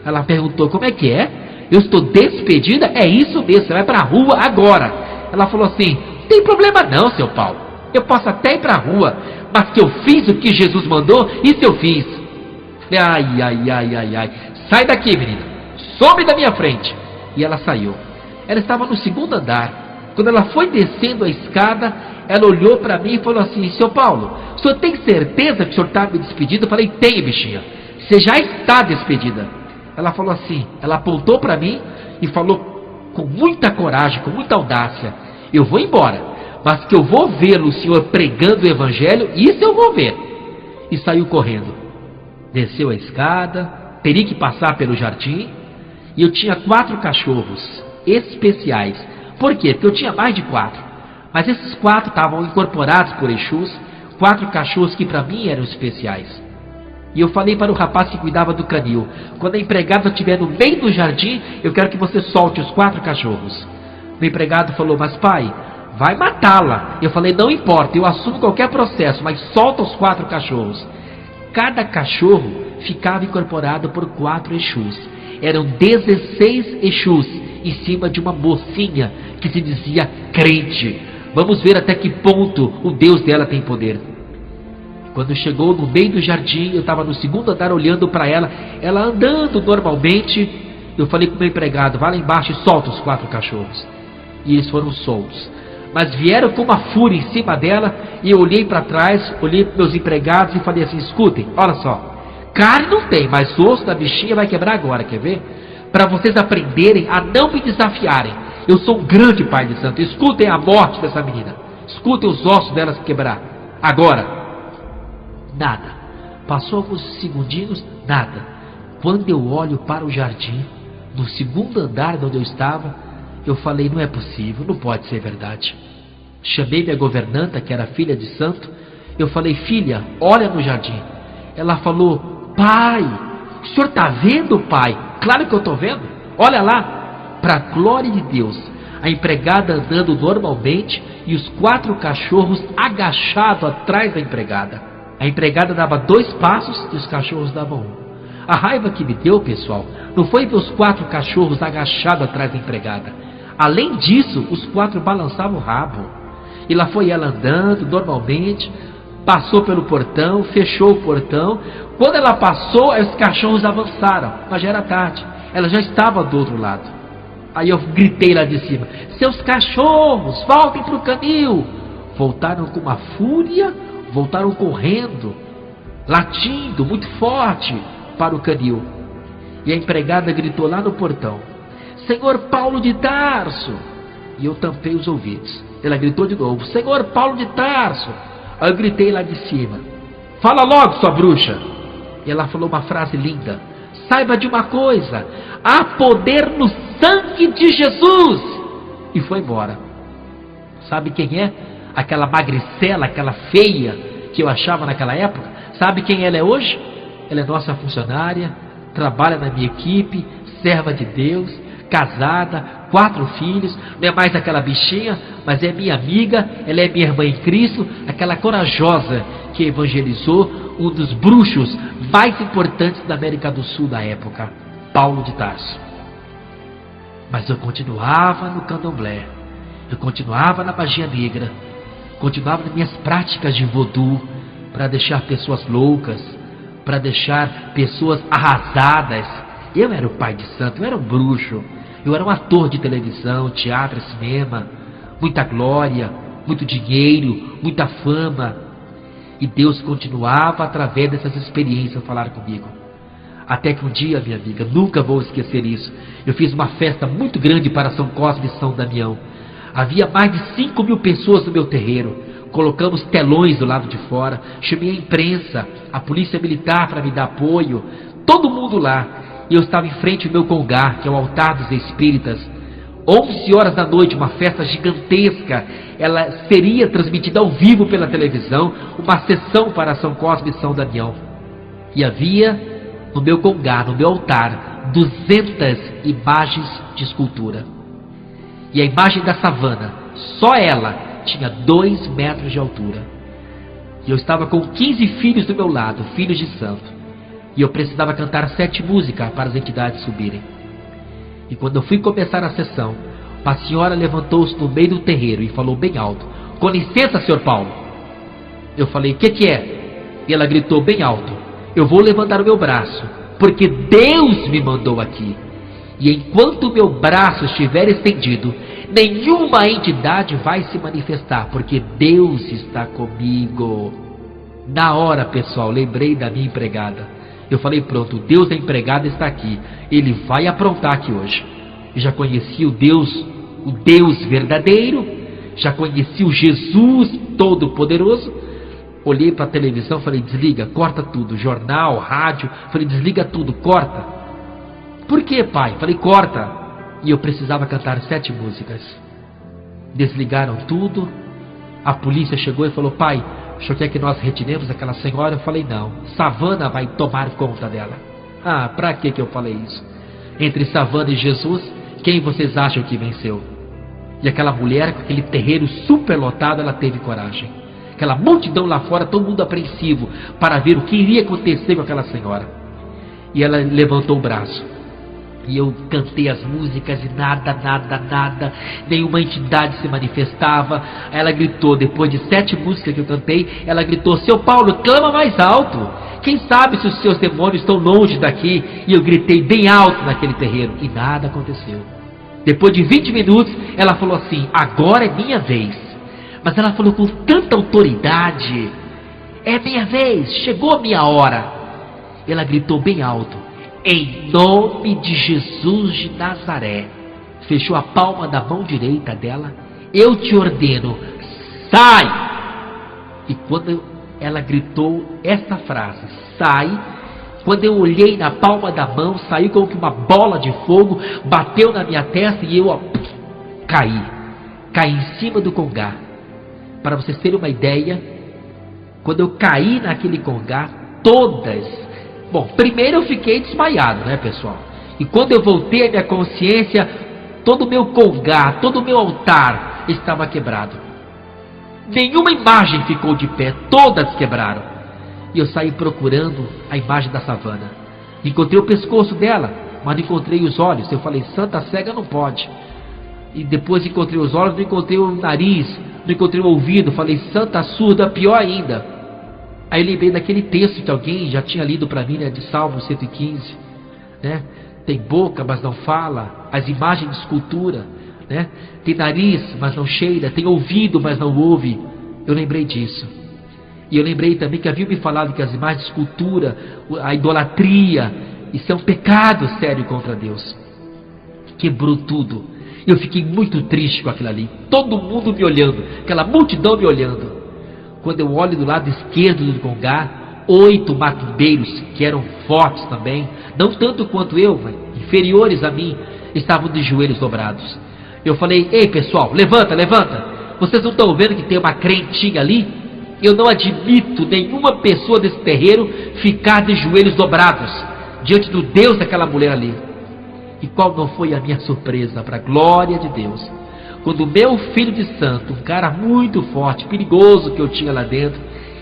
Ela perguntou, como é que é? Eu estou despedida? É isso mesmo, você vai pra rua agora. Ela falou assim, não tem problema não, seu Paulo, eu posso até ir pra rua, mas que eu fiz o que Jesus mandou, isso eu fiz. Ai, sai daqui, menina, some da minha frente. E ela saiu. Ela estava no segundo andar. Quando ela foi descendo a escada, ela olhou para mim e falou assim, seu Paulo, o senhor tem certeza que o senhor está me despedindo? Eu falei, tenho, bichinha, você já está despedida. Ela falou assim, ela apontou para mim e falou com muita coragem, com muita audácia, eu vou embora, mas que eu vou vê-lo, o senhor pregando o evangelho, isso eu vou ver. E saiu correndo. Desceu a escada, teria que passar pelo jardim, e eu tinha 4 cachorros especiais. Por quê? Porque eu tinha mais de 4, mas esses 4 estavam incorporados por Exus, 4 cachorros que para mim eram especiais. E eu falei para o rapaz que cuidava do canil, quando a empregada estiver no meio do jardim, eu quero que você solte os 4 cachorros. O empregado falou, mas pai, vai matá-la. Eu falei, não importa, eu assumo qualquer processo, mas solta os 4 cachorros. Cada cachorro ficava incorporado por 4 Exus. Eram 16 Exus em cima de uma mocinha que se dizia crente. Vamos ver até que ponto o Deus dela tem poder. Quando chegou no meio do jardim, eu estava no segundo andar olhando para ela, ela andando normalmente. Eu falei com o meu empregado, vai lá embaixo e solta os 4 cachorros. E eles foram soltos. Mas vieram com uma fúria em cima dela, e eu olhei para trás, olhei para meus empregados e falei assim, escutem, olha só, carne não tem, mas o osso da bichinha vai quebrar agora, quer ver? Para vocês aprenderem a não me desafiarem. Eu sou um grande pai de santo, escutem a morte dessa menina, escutem os ossos dela se quebrar. Agora, nada. Passou alguns segundinhos, nada. Quando eu olho para o jardim, no segundo andar de onde eu estava, eu falei, não é possível, não pode ser verdade. Chamei minha governanta, que era filha de santo, eu falei, filha, olha no jardim. Ela falou, pai, o senhor está vendo, pai? Claro que eu estou vendo, olha lá. Para a glória de Deus, a empregada andando normalmente e os 4 cachorros agachados atrás da empregada. A empregada dava 2 passos e os cachorros davam 1. A raiva que me deu, pessoal, não foi ver os 4 cachorros agachados atrás da empregada. Além disso, os 4 balançavam o rabo. E lá foi ela andando normalmente, passou pelo portão, fechou o portão. Quando ela passou, os cachorros avançaram, mas já era tarde. Ela já estava do outro lado. Aí eu gritei lá de cima, seus cachorros, voltem para o canil. Voltaram com uma fúria, voltaram correndo, latindo muito forte para o canil. E a empregada gritou lá no portão, Senhor Paulo de Tarso. E eu tampei os ouvidos. Ela gritou de novo, Senhor Paulo de Tarso. Aí eu gritei lá de cima, fala logo, sua bruxa. E ela falou uma frase linda, saiba de uma coisa, há poder no sangue de Jesus. E foi embora. Sabe quem é? Aquela magricela, aquela feia que eu achava naquela época. Sabe quem ela é hoje? Ela é nossa funcionária, trabalha na minha equipe, serva de Deus, casada, 4 filhos. Não é mais aquela bichinha, mas é minha amiga. Ela é minha irmã em Cristo, aquela corajosa que evangelizou um dos bruxos mais importantes da América do Sul da época, Paulo de Tarso. Mas eu continuava no candomblé, eu continuava na magia negra, continuava nas minhas práticas de voodoo, para deixar pessoas loucas, para deixar pessoas arrasadas. Eu era o pai de santo, eu era um bruxo, eu era um ator de televisão, teatro, cinema, muita glória, muito dinheiro, muita fama. E Deus continuava através dessas experiências a falar comigo. Até que um dia, minha amiga, nunca vou esquecer isso, eu fiz uma festa muito grande para São Cosme e São Damião. Havia mais de 5.000 pessoas no meu terreiro. Colocamos telões do lado de fora, chamei a imprensa, a polícia militar para me dar apoio, todo mundo lá. E eu estava em frente ao meu congá, que é o altar dos espíritas. 11 horas da noite, uma festa gigantesca. Ela seria transmitida ao vivo pela televisão, uma sessão para São Cosme e São Damião. E havia no meu congá, no meu altar, 200 imagens de escultura. E a imagem da savana, só ela, tinha 2 metros de altura. E eu estava com 15 filhos do meu lado, filhos de santo. E eu precisava cantar 7 músicas para as entidades subirem. E quando eu fui começar a sessão, uma senhora levantou-se no meio do terreiro e falou bem alto: "Com licença, Sr. Paulo." Eu falei: "O que é?" E ela gritou bem alto: "Eu vou levantar o meu braço, porque Deus me mandou aqui. E enquanto o meu braço estiver estendido, nenhuma entidade vai se manifestar, porque Deus está comigo." Na hora, pessoal, lembrei da minha empregada. Eu falei: pronto, Deus da empregada está aqui. Ele vai aprontar aqui hoje. Eu já conheci o Deus verdadeiro, já conheci o Jesus Todo-Poderoso. Olhei para a televisão, falei: desliga, corta tudo, jornal, rádio. Falei: desliga tudo, corta. Por que, pai? Falei: corta. E eu precisava cantar 7 músicas. Desligaram tudo. A polícia chegou e falou: pai, o senhor quer que nós retiremos aquela senhora? Eu falei: não, Savana vai tomar conta dela. Ah, pra que eu falei isso? Entre Savana e Jesus, quem vocês acham que venceu? E aquela mulher, com aquele terreiro super lotado, ela teve coragem. Aquela multidão lá fora, todo mundo apreensivo para ver o que iria acontecer com aquela senhora. E ela levantou o braço. E eu cantei as músicas e nada, nenhuma entidade se manifestava. Ela gritou, depois de 7 músicas que eu cantei, ela gritou: "Seu Paulo, clama mais alto. Quem sabe se os seus demônios estão longe daqui?" E eu gritei bem alto naquele terreiro e nada aconteceu. Depois de 20 minutos, ela falou assim: "Agora é minha vez." Mas ela falou com tanta autoridade: "É minha vez, chegou a minha hora." Ela gritou bem alto: "Em nome de Jesus de Nazaré." Fechou a palma da mão direita dela: "Eu te ordeno, sai!" E quando ela gritou essa frase, "sai", quando eu olhei na palma da mão, saiu como que uma bola de fogo, bateu na minha testa e eu caí em cima do congá. Para vocês terem uma ideia, quando eu caí naquele congá, Bom, primeiro eu fiquei desmaiado, né, pessoal? E quando eu voltei à minha consciência, todo o meu congá, todo o meu altar estava quebrado. Nenhuma imagem ficou de pé, todas quebraram. E eu saí procurando a imagem da savana. Encontrei o pescoço dela, mas não encontrei os olhos. Eu falei: santa cega não pode. E depois encontrei os olhos, não encontrei o nariz, não encontrei o ouvido. Falei: santa surda, pior ainda. Aí lembrei daquele texto que alguém já tinha lido para mim, né, de Salmo 115, né? Tem boca, mas não fala. As imagens de escultura, né? Tem nariz, mas não cheira. Tem ouvido, mas não ouve. Eu lembrei disso. E eu lembrei também que havia me falado que as imagens de escultura, a idolatria, isso é um pecado sério contra Deus. Quebrou tudo. Eu fiquei muito triste com aquilo ali. Todo mundo me olhando, aquela multidão me olhando. Quando eu olho do lado esquerdo do congá, 8 macumbeiros, que eram fortes também, não tanto quanto eu, mas inferiores a mim, estavam de joelhos dobrados. Eu falei: ei pessoal, levanta, vocês não estão vendo que tem uma crentinha ali? Eu não admito nenhuma pessoa desse terreiro ficar de joelhos dobrados diante do Deus daquela mulher ali. E qual não foi a minha surpresa, para a glória de Deus, quando o meu filho de santo, um cara muito forte, perigoso que eu tinha lá dentro,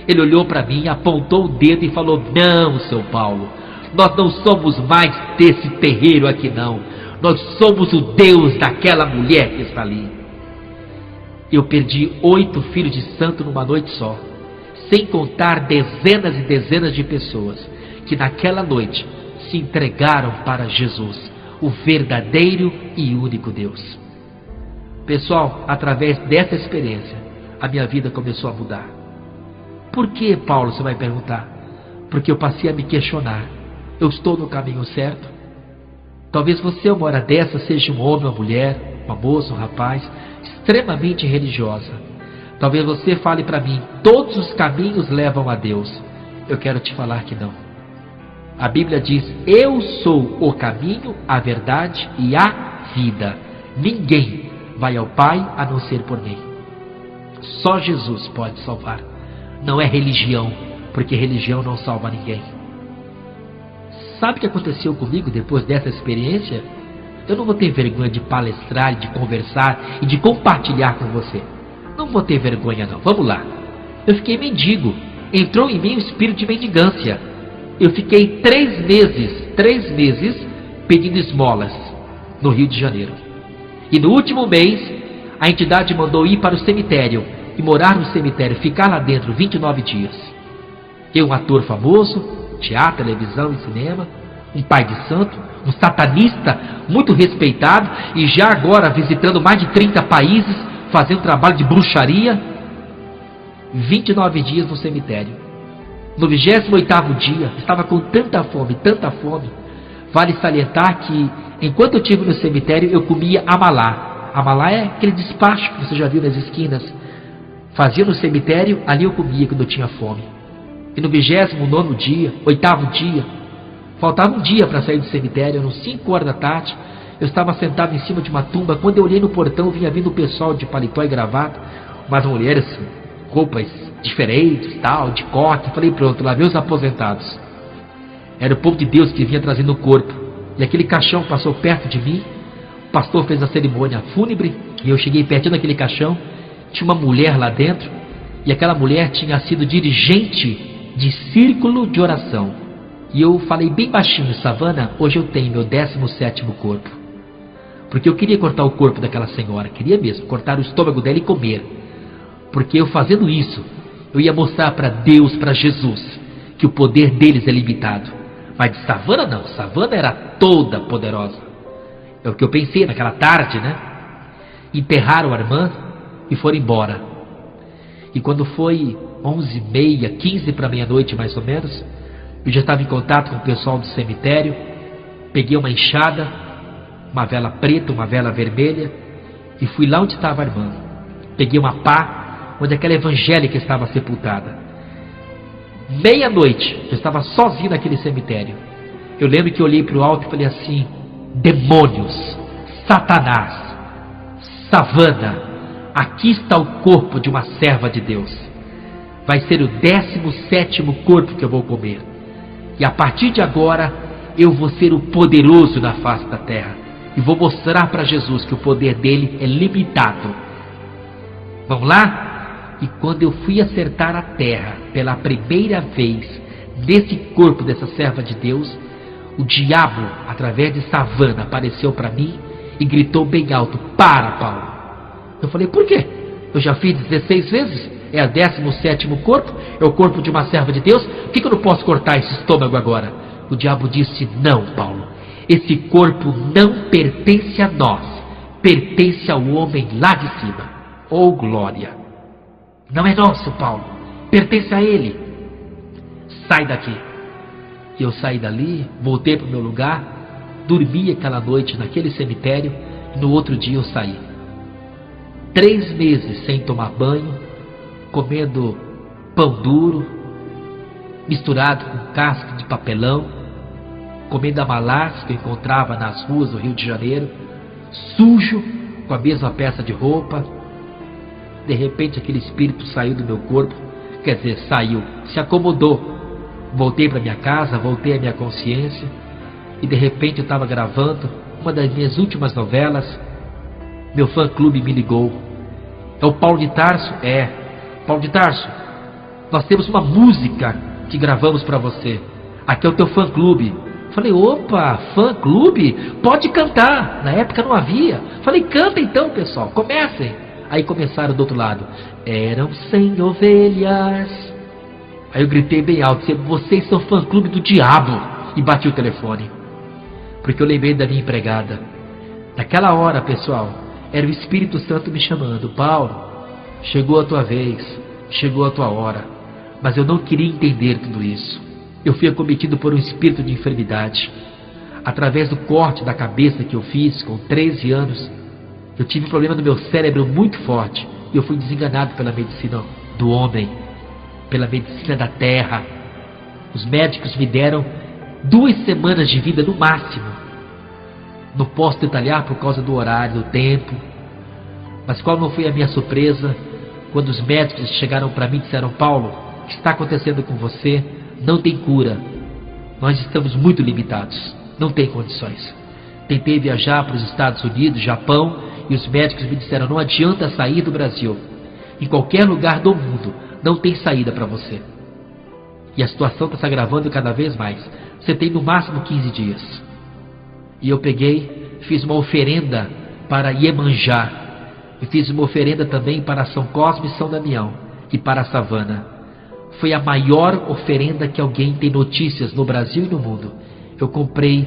ele olhou para mim, apontou o dedo e falou: não, seu Paulo, nós não somos mais desse terreiro aqui não, nós somos o Deus daquela mulher que está ali. Eu perdi 8 filhos de santo numa noite só, sem contar dezenas e dezenas de pessoas que naquela noite se entregaram para Jesus, o verdadeiro e único Deus. Pessoal, através dessa experiência, a minha vida começou a mudar. Por que, Paulo, você vai perguntar? Porque eu passei a me questionar: eu estou no caminho certo? Talvez você, uma hora dessa, seja um homem, uma mulher, uma moça, um rapaz, extremamente religiosa. Talvez você fale para mim: todos os caminhos levam a Deus. Eu quero te falar que não. A Bíblia diz: eu sou o caminho, a verdade e a vida. Ninguém vai ao Pai a não ser por mim. Só Jesus pode salvar. Não é religião, porque religião não salva ninguém. Sabe o que aconteceu comigo depois dessa experiência? Eu não vou ter vergonha de palestrar, de conversar e de compartilhar com você. Não vou ter vergonha não. Vamos lá. Eu fiquei mendigo. Entrou em mim o espírito de mendigância. Eu fiquei 3 meses pedindo esmolas no Rio de Janeiro. E no último mês, a entidade mandou ir para o cemitério e morar no cemitério, ficar lá dentro 29 dias. Eu, um ator famoso, teatro, televisão e cinema, um pai de santo, um satanista muito respeitado e já agora visitando mais de 30 países, fazendo trabalho de bruxaria, 29 dias no cemitério. No 28º dia, estava com tanta fome, vale salientar que, enquanto eu estive no cemitério, eu comia amalá. Amalá é aquele despacho que você já viu nas esquinas. Fazia no cemitério, ali eu comia quando eu tinha fome. E no 29º dia, 8º dia, faltava um dia para sair do cemitério, eram 5 horas da tarde, eu estava sentado em cima de uma tumba. Quando eu olhei no portão, vinha vindo o pessoal de paletó e gravata, umas mulheres, roupas diferentes, tal, de corte. Falei, pronto, lá vem os aposentados. Era o povo de Deus que vinha trazendo o corpo. E aquele caixão passou perto de mim. O pastor fez a cerimônia fúnebre e eu cheguei pertinho daquele caixão. Tinha uma mulher lá dentro e aquela mulher tinha sido dirigente de círculo de oração. E eu falei bem baixinho, Savana, hoje eu tenho meu 17º corpo. Porque eu queria cortar o corpo daquela senhora, queria mesmo, cortar o estômago dela e comer. Porque eu fazendo isso, eu ia mostrar para Deus, para Jesus, que o poder deles é limitado. Mas de Savana não, Savana era toda poderosa. É o que eu pensei naquela tarde, né? Enterraram a irmã e foram embora. E quando foi 11h30, 15 para meia-noite mais ou menos, eu já estava em contato com o pessoal do cemitério. Peguei uma enxada, uma vela preta, uma vela vermelha, e fui lá onde estava a irmã. Peguei uma pá, onde aquela evangélica estava sepultada. Meia-noite, eu estava sozinho naquele cemitério. Eu lembro que eu olhei para o alto e falei assim: demônios, Satanás, Savana, aqui está o corpo de uma serva de Deus. Vai ser o 17º corpo que eu vou comer. E a partir de agora, eu vou ser o poderoso na face da terra. E vou mostrar para Jesus que o poder dele é limitado. Vamos lá? E quando eu fui acertar a terra pela primeira vez nesse corpo dessa serva de Deus, o diabo, através de Savana, apareceu para mim e gritou bem alto: para, Paulo. Eu falei: por quê? Eu já fiz 16 vezes, é o 17º corpo, é o corpo de uma serva de Deus, por que eu não posso cortar esse estômago agora? O diabo disse: não, Paulo, esse corpo não pertence a nós, pertence ao homem lá de cima. Oh, glória! Não é nosso, Paulo, pertence a ele. Sai daqui. E eu saí dali, voltei para o meu lugar, dormi aquela noite naquele cemitério, e no outro dia eu saí. 3 meses sem tomar banho, comendo pão duro, misturado com casca de papelão, comendo amalás que eu encontrava nas ruas do Rio de Janeiro, sujo, com a mesma peça de roupa. De repente aquele espírito saiu do meu corpo, quer dizer, saiu, se acomodou. Voltei para minha casa, voltei à minha consciência, e de repente eu estava gravando uma das minhas últimas novelas. Meu fã-clube me ligou. É o Paulo de Tarso? É. Paulo de Tarso, nós temos uma música que gravamos para você. Aqui é o teu fã-clube. Falei: opa, fã-clube? Pode cantar. Na época não havia. Falei: canta então, pessoal, comecem. Aí começaram do outro lado: eram 100 ovelhas. Aí eu gritei bem alto: vocês são fã-clube do diabo. E bati o telefone, porque eu lembrei da minha empregada. Naquela hora, pessoal, era o Espírito Santo me chamando: Paulo, chegou a tua vez, chegou a tua hora. Mas eu não queria entender tudo isso. Eu fui acometido por um espírito de enfermidade. Através do corte da cabeça que eu fiz com 13 anos, eu tive um problema no meu cérebro muito forte. E eu fui desenganado pela medicina do homem, pela medicina da terra. Os médicos me deram 2 semanas de vida no máximo. Não posso detalhar por causa do horário, do tempo. Mas qual não foi a minha surpresa quando os médicos chegaram para mim e disseram: Paulo, o que está acontecendo com você? Não tem cura. Nós estamos muito limitados. Não tem condições. Tentei viajar para os Estados Unidos, Japão, e os médicos me disseram: não adianta sair do Brasil. Em qualquer lugar do mundo não tem saída para você. E a situação está se agravando cada vez mais. Você tem no máximo 15 dias. E eu peguei, fiz uma oferenda para Iemanjá. E fiz uma oferenda também para São Cosme e São Damião. E para a Savana. Foi a maior oferenda que alguém tem notícias no Brasil e no mundo. Eu comprei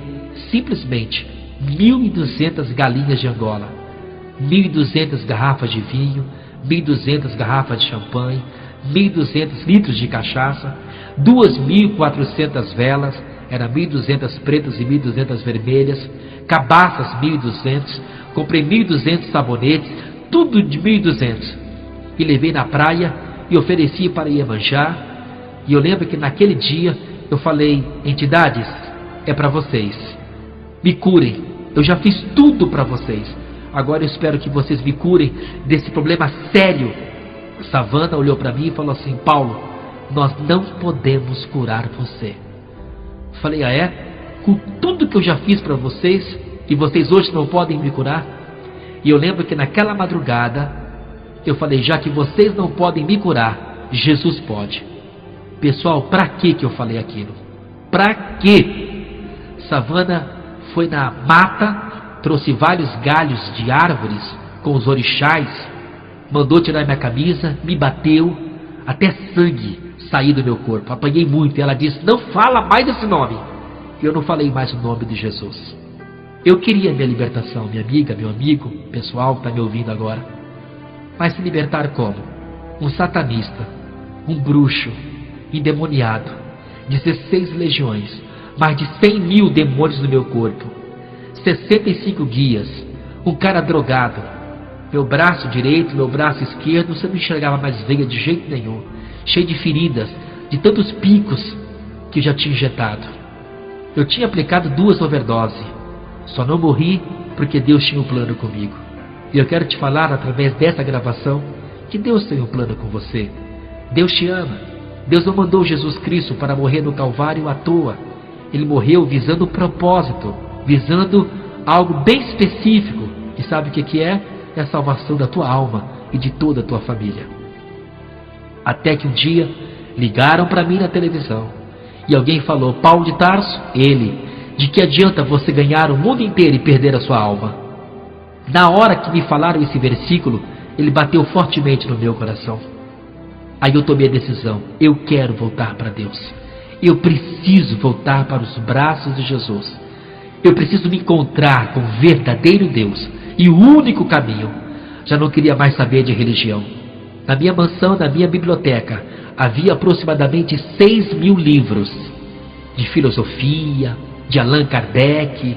simplesmente 1.200 galinhas de Angola, 1.200 garrafas de vinho, 1.200 garrafas de champanhe, 1.200 litros de cachaça, 2.400 velas, eram 1.200 pretas e 1.200 vermelhas, cabaças 1.200, comprei 1.200 sabonetes, tudo de 1.200, e levei na praia e ofereci para Iemanjá. E eu lembro que naquele dia eu falei: entidades, é para vocês, me curem, eu já fiz tudo para vocês, agora eu espero que vocês me curem desse problema sério. Savana olhou para mim e falou assim: Paulo, nós não podemos curar você. Falei: ah é? Com tudo que eu já fiz para vocês, e vocês hoje não podem me curar? E eu lembro que naquela madrugada eu falei: já que vocês não podem me curar, Jesus pode. Pessoal, para que eu falei aquilo? Para quê? Savana foi na mata, trouxe vários galhos de árvores com os orixás, mandou tirar minha camisa, me bateu, até sangue sair do meu corpo. Apanhei muito e ela disse: não fala mais esse nome. E eu não falei mais o nome de Jesus. Eu queria minha libertação, minha amiga, meu amigo, pessoal que está me ouvindo agora. Mas se libertar como? Um satanista, um bruxo, endemoniado, 16 legiões, mais de 100.000 demônios no meu corpo, 65 guias, um cara drogado, meu braço direito, meu braço esquerdo, você não enxergava mais veia de jeito nenhum, cheio de feridas, de tantos picos que eu já tinha injetado. Eu tinha aplicado 2 overdoses, só não morri porque Deus tinha um plano comigo. E eu quero te falar através dessa gravação que Deus tem um plano com você. Deus te ama. Deus não mandou Jesus Cristo para morrer no Calvário à toa. Ele morreu visando um propósito, visando algo bem específico. E sabe o que é? É a salvação da tua alma e de toda a tua família. Até que um dia ligaram para mim na televisão e alguém falou: Paulo de Tarso, ele, de que adianta você ganhar o mundo inteiro e perder a sua alma? Na hora que me falaram esse versículo, ele bateu fortemente no meu coração. Aí eu tomei a decisão: eu quero voltar para Deus. Eu preciso voltar para os braços de Jesus. Eu preciso me encontrar com o verdadeiro Deus e o único caminho. Já não queria mais saber de religião. Na minha mansão, na minha biblioteca, havia aproximadamente 6.000 livros de filosofia, de Allan Kardec,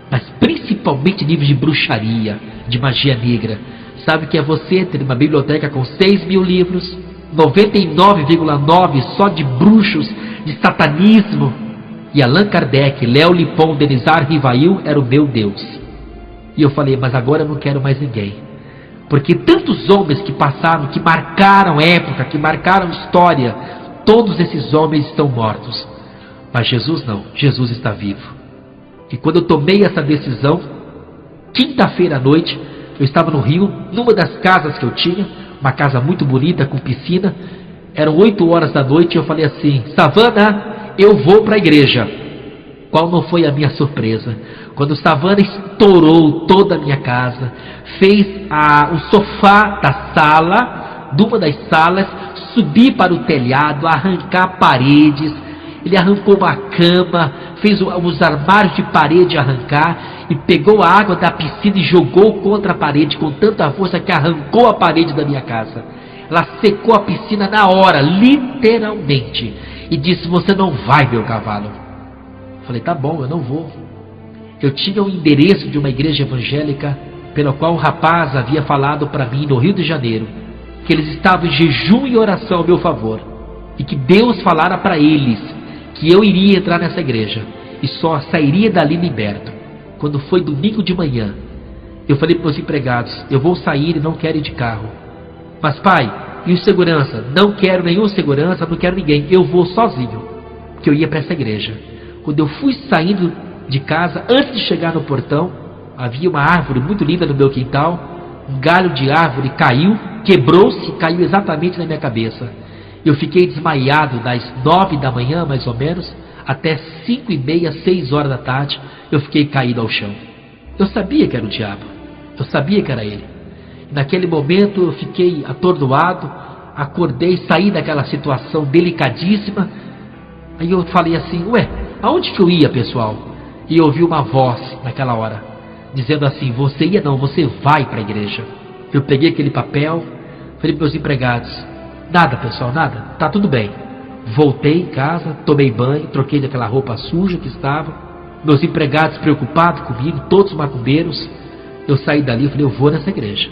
mas principalmente livros de bruxaria, de magia negra. Sabe o que é você ter uma biblioteca com 6.000 livros? 99,9 só de bruxos, de satanismo. E Allan Kardec, Léo Lipon, Denizar Rivail era o meu Deus. E eu falei: mas agora eu não quero mais ninguém, porque tantos homens que passaram, que marcaram época, que marcaram história, todos esses homens estão mortos. Mas Jesus não, Jesus está vivo. E quando eu tomei essa decisão, quinta-feira à noite, eu estava no Rio, numa das casas que eu tinha, uma casa muito bonita, com piscina. Eram 8 horas da noite e eu falei assim: Savana, eu vou para a igreja. Qual não foi a minha surpresa? Quando Savana estourou toda a minha casa, fez o sofá da sala, de uma das salas, subir para o telhado, arrancar paredes. Ele arrancou uma cama, fez os armários de parede arrancar e pegou a água da piscina e jogou contra a parede com tanta força que arrancou a parede da minha casa. Ela secou a piscina na hora, literalmente, e disse: você não vai, meu cavalo. Eu falei: tá bom, eu não vou. Eu tinha o endereço de uma igreja evangélica pela qual o rapaz havia falado para mim no Rio de Janeiro, que eles estavam em jejum e oração ao meu favor, e que Deus falara para eles que eu iria entrar nessa igreja e só sairia dali liberto. quando foi domingo de manhã, eu falei para os empregados: eu vou sair e não quero ir de carro. Mas pai, e o segurança? Não quero nenhum segurança, não quero ninguém, eu vou sozinho, porque eu ia para essa igreja. Quando eu fui saindo de casa, antes de chegar no portão, havia uma árvore muito linda no meu quintal. Um galho de árvore caiu, quebrou-se e caiu exatamente na minha cabeça. Eu fiquei desmaiado das 9 da manhã, mais ou menos, até 5h30, 6 horas da tarde, eu fiquei caído ao chão. Eu sabia que era o diabo, eu sabia que era ele. Naquele momento eu fiquei atordoado, acordei, saí daquela situação delicadíssima. Aí eu falei assim: ué, aonde que eu ia, pessoal? E eu ouvi uma voz naquela hora, dizendo assim: você ia não, você vai para a igreja. Eu peguei aquele papel, falei para meus empregados: nada, pessoal, nada, tá tudo bem. Voltei em casa, tomei banho, troquei daquela roupa suja que estava. Meus empregados preocupados comigo, todos macumbeiros. Eu saí dali e falei: eu vou nessa igreja.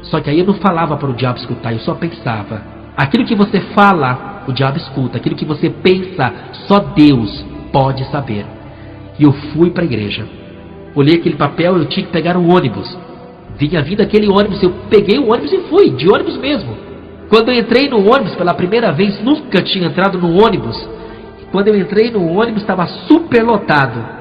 Só que aí eu não falava para o diabo escutar, eu só pensava. Aquilo que você fala, o diabo escuta. Aquilo que você pensa, só Deus pode saber. E eu fui para a igreja. Olhei aquele papel, eu tinha que pegar um ônibus. Vinha vindo aquele ônibus, eu peguei o ônibus e fui, de ônibus mesmo. Quando eu entrei no ônibus pela primeira vez, nunca tinha entrado no ônibus. Quando eu entrei no ônibus, estava super lotado.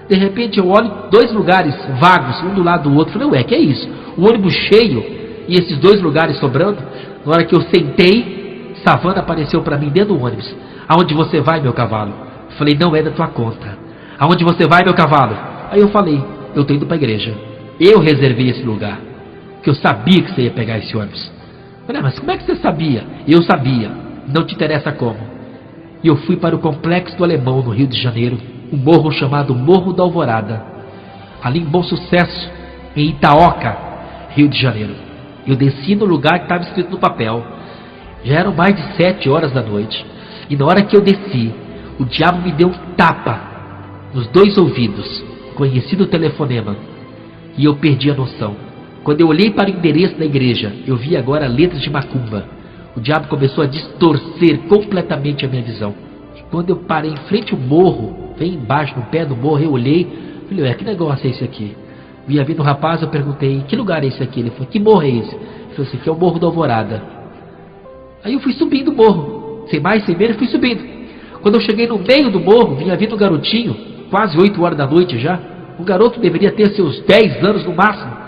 De repente eu olho 2 lugares vagos, um do lado do outro. Falei: ué, que é isso? O ônibus cheio e esses 2 lugares sobrando. Na hora que eu sentei, Savana apareceu para mim dentro do ônibus. Aonde você vai, meu cavalo? Falei: não é da tua conta. Aonde você vai, meu cavalo? Aí eu falei: eu estou indo para a igreja. Eu reservei esse lugar, porque eu sabia que você ia pegar esse ônibus. Falei: mas como é que você sabia? Eu sabia, não te interessa como. E eu fui para o Complexo do Alemão, no Rio de Janeiro, um morro chamado Morro da Alvorada, ali em Bom Sucesso, em Itaoca, Rio de Janeiro. Eu desci no lugar que estava escrito no papel. Já eram mais de 7 horas da noite. E na hora que eu desci, o diabo me deu um tapa nos 2 ouvidos, conhecido telefonema, e eu perdi a noção. Quando eu olhei para o endereço da igreja, eu vi agora letras de macumba. O diabo começou a distorcer completamente a minha visão. E quando eu parei em frente ao morro, bem embaixo, no pé do morro, eu olhei, falei: ué, que negócio é esse aqui? Vinha vindo um rapaz, eu perguntei: que lugar é esse aqui? Ele falou: que morro é esse? Ele falou assim: que é o Morro da Alvorada. Aí eu fui subindo o morro, sem mais, sem menos, fui subindo. Quando eu cheguei no meio do morro, vinha vindo um garotinho, quase 8 horas da noite já. Um garoto deveria ter seus 10 anos no máximo.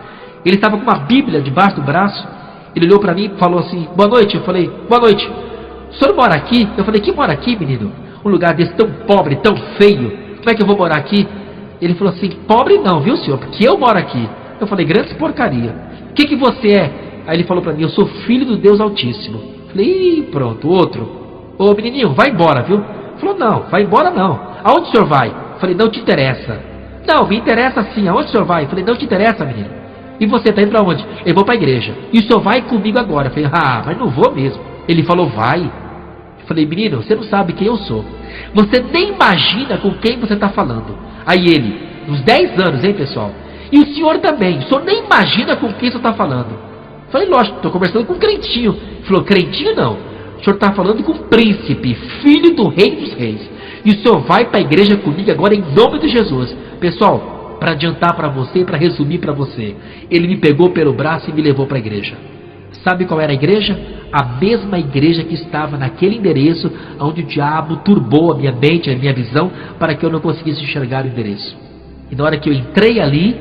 Ele estava com uma Bíblia debaixo do braço. Ele olhou para mim e falou assim: boa noite. Eu falei: boa noite. O senhor mora aqui? Eu falei: que mora aqui, menino? Um lugar desse tão pobre, tão feio. Como é que eu vou morar aqui? Ele falou assim: pobre não, viu, senhor? Porque eu moro aqui. Eu falei: grande porcaria. O que você é? Aí ele falou para mim: eu sou filho do Deus Altíssimo. Eu falei: ih, pronto, outro. Ô menininho, vai embora, viu? Ele falou: não, vai embora não. Aonde o senhor vai? Eu falei: não te interessa. Não, me interessa sim. Aonde o senhor vai? Eu falei: não te interessa, menino. E você está indo para onde? Eu vou para a igreja. E o senhor vai comigo agora? Eu falei: ah, mas não vou mesmo. Ele falou: vai. Eu falei: menino, você não sabe quem eu sou. Você nem imagina com quem você está falando. Aí ele: uns 10 anos, hein, pessoal? E o senhor também. O senhor nem imagina com quem você está falando. Eu falei: lógico, estou conversando com um crentinho. Ele falou: crentinho não. O senhor está falando com um príncipe, filho do rei dos reis. E o senhor vai para a igreja comigo agora em nome de Jesus. Pessoal, para adiantar para você, para resumir para você, ele me pegou pelo braço e me levou para a igreja. Sabe qual era a igreja? A mesma igreja que estava naquele endereço onde o diabo turbou a minha mente, a minha visão, para que eu não conseguisse enxergar o endereço. E na hora que eu entrei ali,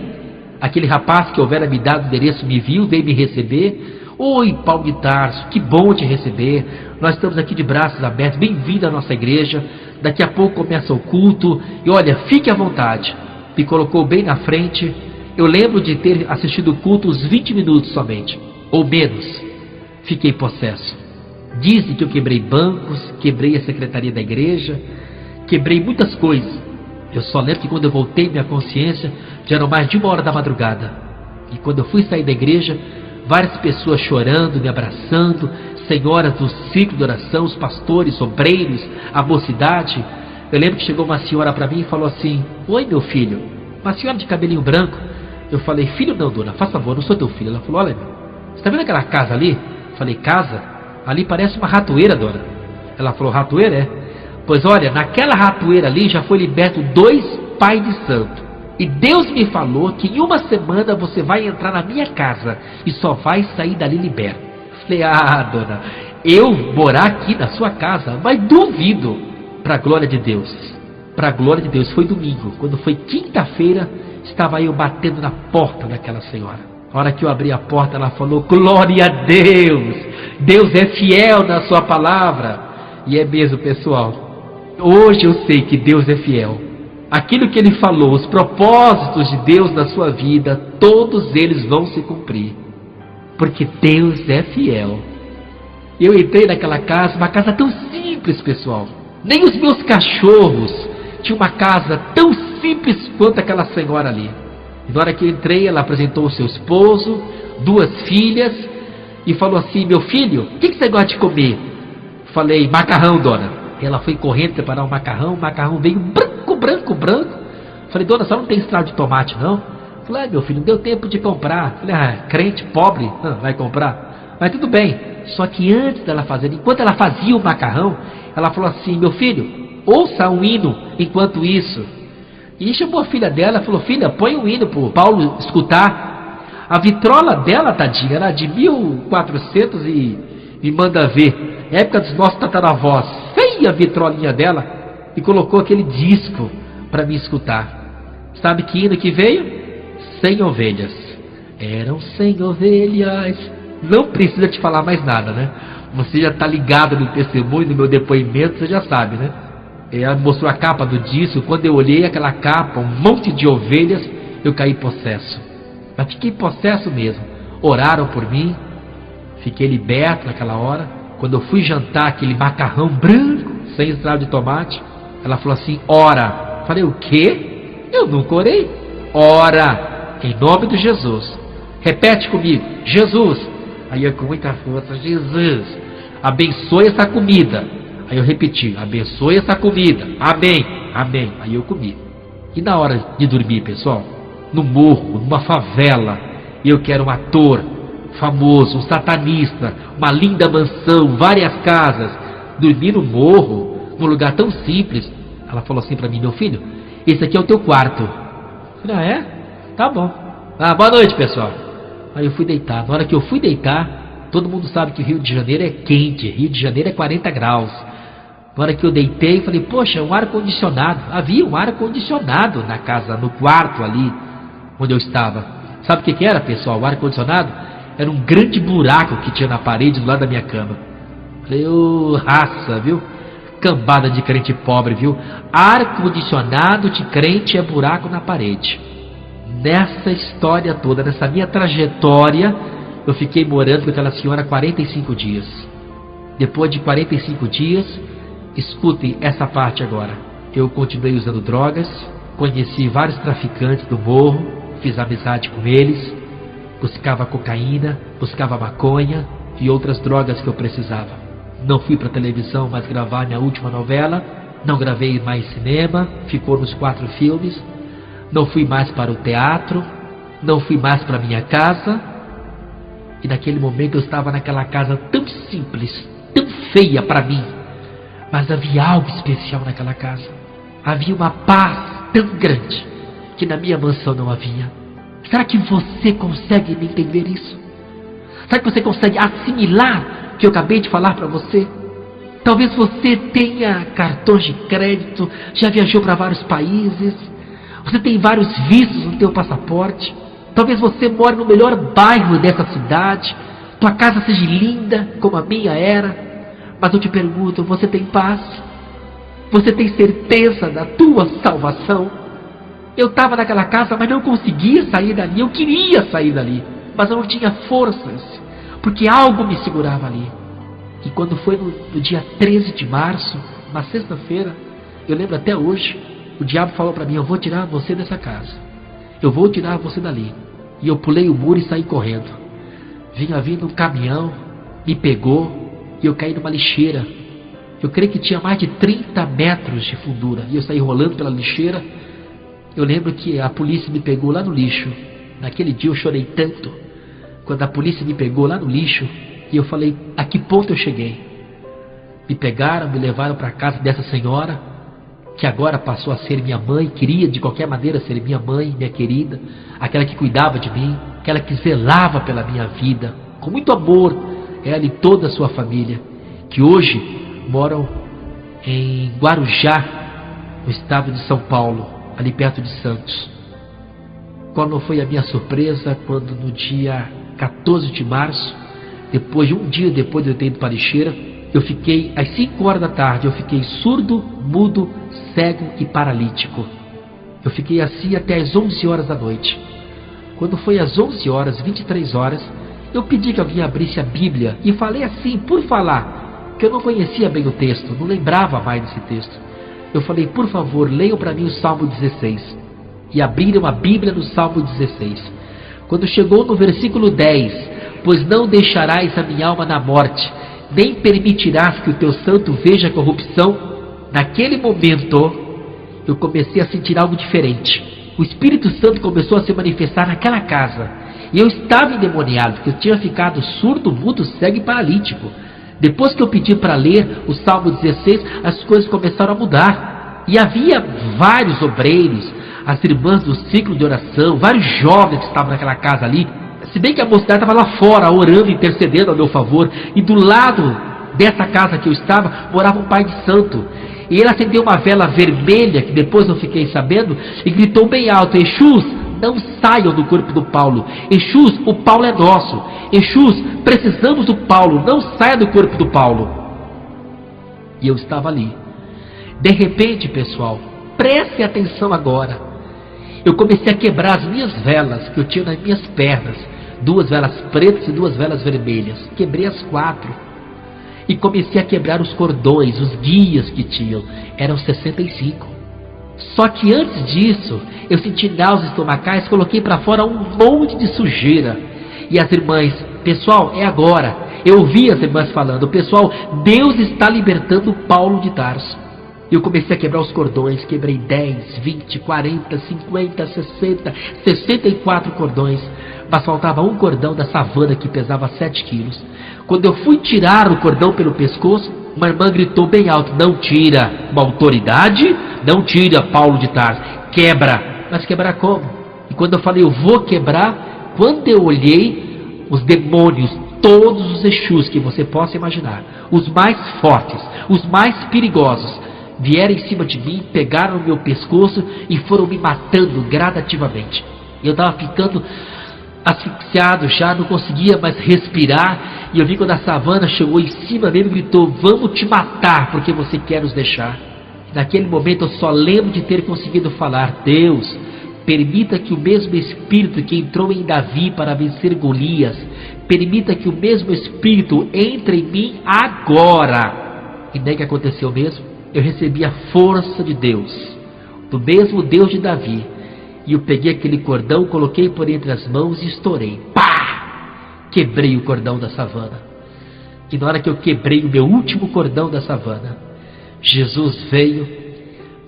aquele rapaz que houvera me dado o endereço me viu, veio me receber. Oi, Paulo de Tarso, que bom te receber. Nós estamos aqui de braços abertos, bem-vindo à nossa igreja. Daqui a pouco começa o culto e olha, fique à vontade. Me colocou bem na frente. Eu lembro de ter assistido o culto uns 20 minutos somente, ou menos. Fiquei possesso. Dizem que eu quebrei bancos, quebrei a secretaria da igreja, quebrei muitas coisas. Eu só lembro que quando eu voltei minha consciência, já eram mais de 1 hora da madrugada. E quando eu fui sair da igreja, várias pessoas chorando, me abraçando, senhoras do ciclo de oração, os pastores, obreiros, a mocidade. Eu lembro que chegou uma senhora para mim e falou assim: oi, meu filho. Uma senhora de cabelinho branco. Eu falei: filho não, dona, faz favor, não sou teu filho. Ela falou: olha, você está vendo aquela casa ali? Eu falei: casa? Ali parece uma ratoeira, dona. Ela falou: ratoeira, é? Pois olha, naquela ratoeira ali já foi liberto 2 pais de santo. E Deus me falou que em uma semana você vai entrar na minha casa e só vai sair dali liberto. Falei, dona, eu morar aqui na sua casa? Mas duvido. Para a glória de Deus. Para a glória de Deus. Foi domingo. Quando foi quinta-feira, estava eu batendo na porta daquela senhora. A hora que eu abri a porta, ela falou, glória a Deus. Deus é fiel na sua palavra. E é mesmo, pessoal. Hoje eu sei que Deus é fiel. Aquilo que Ele falou, os propósitos de Deus na sua vida, todos eles vão se cumprir. Porque Deus é fiel. Eu entrei naquela casa, uma casa tão simples, pessoal. Nem os meus cachorros tinham uma casa tão simples quanto aquela senhora ali. E na hora que eu entrei, ela apresentou o seu esposo, 2 filhas, e falou assim, meu filho, o que você gosta de comer? Falei, macarrão, dona. Ela foi correndo preparar o macarrão veio branco. Falei, dona, só não tem estrada de tomate, não? Falei, meu filho, não deu tempo de comprar. Falei, crente pobre, não vai comprar. Mas tudo bem, só que antes dela fazer, enquanto ela fazia o macarrão, ela falou assim, meu filho, ouça um hino enquanto isso. E chamou a filha dela e falou, filha, põe um hino pro Paulo escutar. A vitrola dela, tadinha, era de 1400 e me manda ver. Época dos nossos tataravós. Feia a vitrolinha dela. E colocou aquele disco para me escutar. Sabe que hino que veio? 100 ovelhas. Eram 100 ovelhas. Não precisa te falar mais nada, né? Você já está ligado no testemunho, no meu depoimento, você já sabe, né? Ela mostrou a capa do disco. Quando eu olhei aquela capa, um monte de ovelhas, eu caí possesso. Mas fiquei possesso mesmo. Oraram por mim, fiquei liberto naquela hora. Quando eu fui jantar aquele macarrão branco, sem estrada de tomate, ela falou assim, ora. Falei, o quê? Eu nunca orei. Ora, em nome de Jesus. Repete comigo, Jesus. Aí eu com muita força, Jesus, abençoe essa comida. Aí eu repeti, abençoe essa comida. Amém, amém. Aí eu comi. E na hora de dormir, pessoal, no morro, numa favela, eu que era um ator famoso, um satanista, uma linda mansão, várias casas, dormir no morro, num lugar tão simples. Ela falou assim pra mim, meu filho, esse aqui é o teu quarto. Eu falei, é? Tá bom. Boa noite, pessoal. Aí eu fui deitar. Na hora que eu fui deitar, todo mundo sabe que o Rio de Janeiro é quente, Rio de Janeiro é 40 graus. Na hora que eu deitei, falei, poxa, um ar-condicionado. Havia um ar-condicionado na casa, no quarto ali, onde eu estava. Sabe o que era, pessoal, o ar-condicionado? Era um grande buraco que tinha na parede do lado da minha cama. Falei, raça, viu? Cambada de crente pobre, viu? Ar-condicionado de crente é buraco na parede. Nessa história toda, nessa minha trajetória, eu fiquei morando com aquela senhora 45 dias. Depois de 45 dias, escutem essa parte agora. Eu continuei usando drogas, conheci vários traficantes do morro, fiz amizade com eles, buscava cocaína, buscava maconha e outras drogas que eu precisava. Não fui para televisão mais gravar minha última novela, não gravei mais cinema, ficou nos 4 filmes, não fui mais para o teatro, não fui mais para minha casa. E naquele momento eu estava naquela casa tão simples, tão feia para mim, mas havia algo especial naquela casa. Havia uma paz tão grande que na minha mansão não havia. Será que você consegue me entender isso? Será que você consegue assimilar o que eu acabei de falar para você? Talvez você tenha cartões de crédito, já viajou para vários países, você tem vários vistos no teu passaporte, talvez você more no melhor bairro dessa cidade, tua casa seja linda como a minha era, mas eu te pergunto, você tem paz? Você tem certeza da tua salvação? Eu estava naquela casa, mas não conseguia sair dali. Eu queria sair dali, mas eu não tinha forças, porque algo me segurava ali. E quando foi no dia 13 de março, uma sexta-feira, eu lembro até hoje, o diabo falou para mim, eu vou tirar você dessa casa, eu vou tirar você dali. E eu pulei o muro e saí correndo. Vinha vindo um caminhão, me pegou, e eu caí numa lixeira. Eu creio que tinha mais de 30 metros de fundura, e eu saí rolando pela lixeira. Eu lembro que a polícia me pegou lá no lixo. Naquele dia eu chorei tanto, quando a polícia me pegou lá no lixo, e eu falei, a que ponto eu cheguei? Me pegaram, me levaram para a casa dessa senhora, que agora passou a ser minha mãe, queria de qualquer maneira ser minha mãe, minha querida, aquela que cuidava de mim, aquela que zelava pela minha vida, com muito amor, ela e toda a sua família, que hoje moram em Guarujá, no estado de São Paulo, ali perto de Santos. Qual não foi a minha surpresa quando no dia 14 de março, um dia depois de eu ter ido para Lixeira, eu fiquei, às 5 horas da tarde, eu fiquei surdo, mudo, cego e paralítico. Eu fiquei assim até às 11 horas da noite. Quando foi às 11 horas, 23 horas, eu pedi que alguém abrisse a Bíblia e falei assim, por falar, que eu não conhecia bem o texto, não lembrava mais desse texto. Eu falei, por favor, leiam para mim o Salmo 16. E abriram a Bíblia no Salmo 16. Quando chegou no versículo 10, pois não deixarás a minha alma na morte, nem permitirás que o teu santo veja a corrupção. Naquele momento, eu comecei a sentir algo diferente. O Espírito Santo começou a se manifestar naquela casa. E eu estava endemoniado, porque eu tinha ficado surdo, mudo, cego e paralítico. Depois que eu pedi para ler o Salmo 16, as coisas começaram a mudar. E havia vários obreiros, as irmãs do ciclo de oração, vários jovens que estavam naquela casa ali. Se bem que a mocidade estava lá fora, orando, intercedendo ao meu favor. E do lado dessa casa que eu estava, morava um pai de santo. E ele acendeu uma vela vermelha, que depois eu fiquei sabendo, e gritou bem alto, Exus, não saiam do corpo do Paulo. Exus, o Paulo é nosso. Exus, precisamos do Paulo, não saia do corpo do Paulo. E eu estava ali. De repente, pessoal, preste atenção agora. Eu comecei a quebrar as minhas velas que eu tinha nas minhas pernas. 2 velas pretas e 2 velas vermelhas. Quebrei as 4. E comecei a quebrar os cordões, os guias que tinham. Eram 65. Só que antes disso, eu senti náuseas estomacais, coloquei para fora um monte de sujeira. E as irmãs, pessoal, é agora. Eu ouvi as irmãs falando, pessoal, Deus está libertando Paulo de Tarso. Eu comecei a quebrar os cordões, quebrei 10, 20, 40, 50, 60, 64 cordões. Mas faltava um cordão da savana que pesava 7 quilos. Quando eu fui tirar o cordão pelo pescoço, uma irmã gritou bem alto, não tira, uma autoridade, não tira Paulo de Tarso, quebra. Mas quebrar como? E quando eu falei, eu vou quebrar, quando eu olhei, os demônios, todos os Exus que você possa imaginar, os mais fortes, os mais perigosos, vieram em cima de mim, pegaram o meu pescoço e foram me matando gradativamente. Eu estava ficando asfixiado já, não conseguia mais respirar. E eu vi quando a savana chegou em cima dele e gritou, vamos te matar porque você quer nos deixar. E naquele momento eu só lembro de ter conseguido falar, Deus, permita que o mesmo Espírito que entrou em Davi para vencer Golias, permita que o mesmo Espírito entre em mim agora. E nem que aconteceu mesmo. Eu recebi a força de Deus, do mesmo Deus de Davi. E eu peguei aquele cordão, coloquei por entre as mãos e estourei. Pá! Quebrei o cordão da savana. E na hora que eu quebrei o meu último cordão da savana, Jesus veio,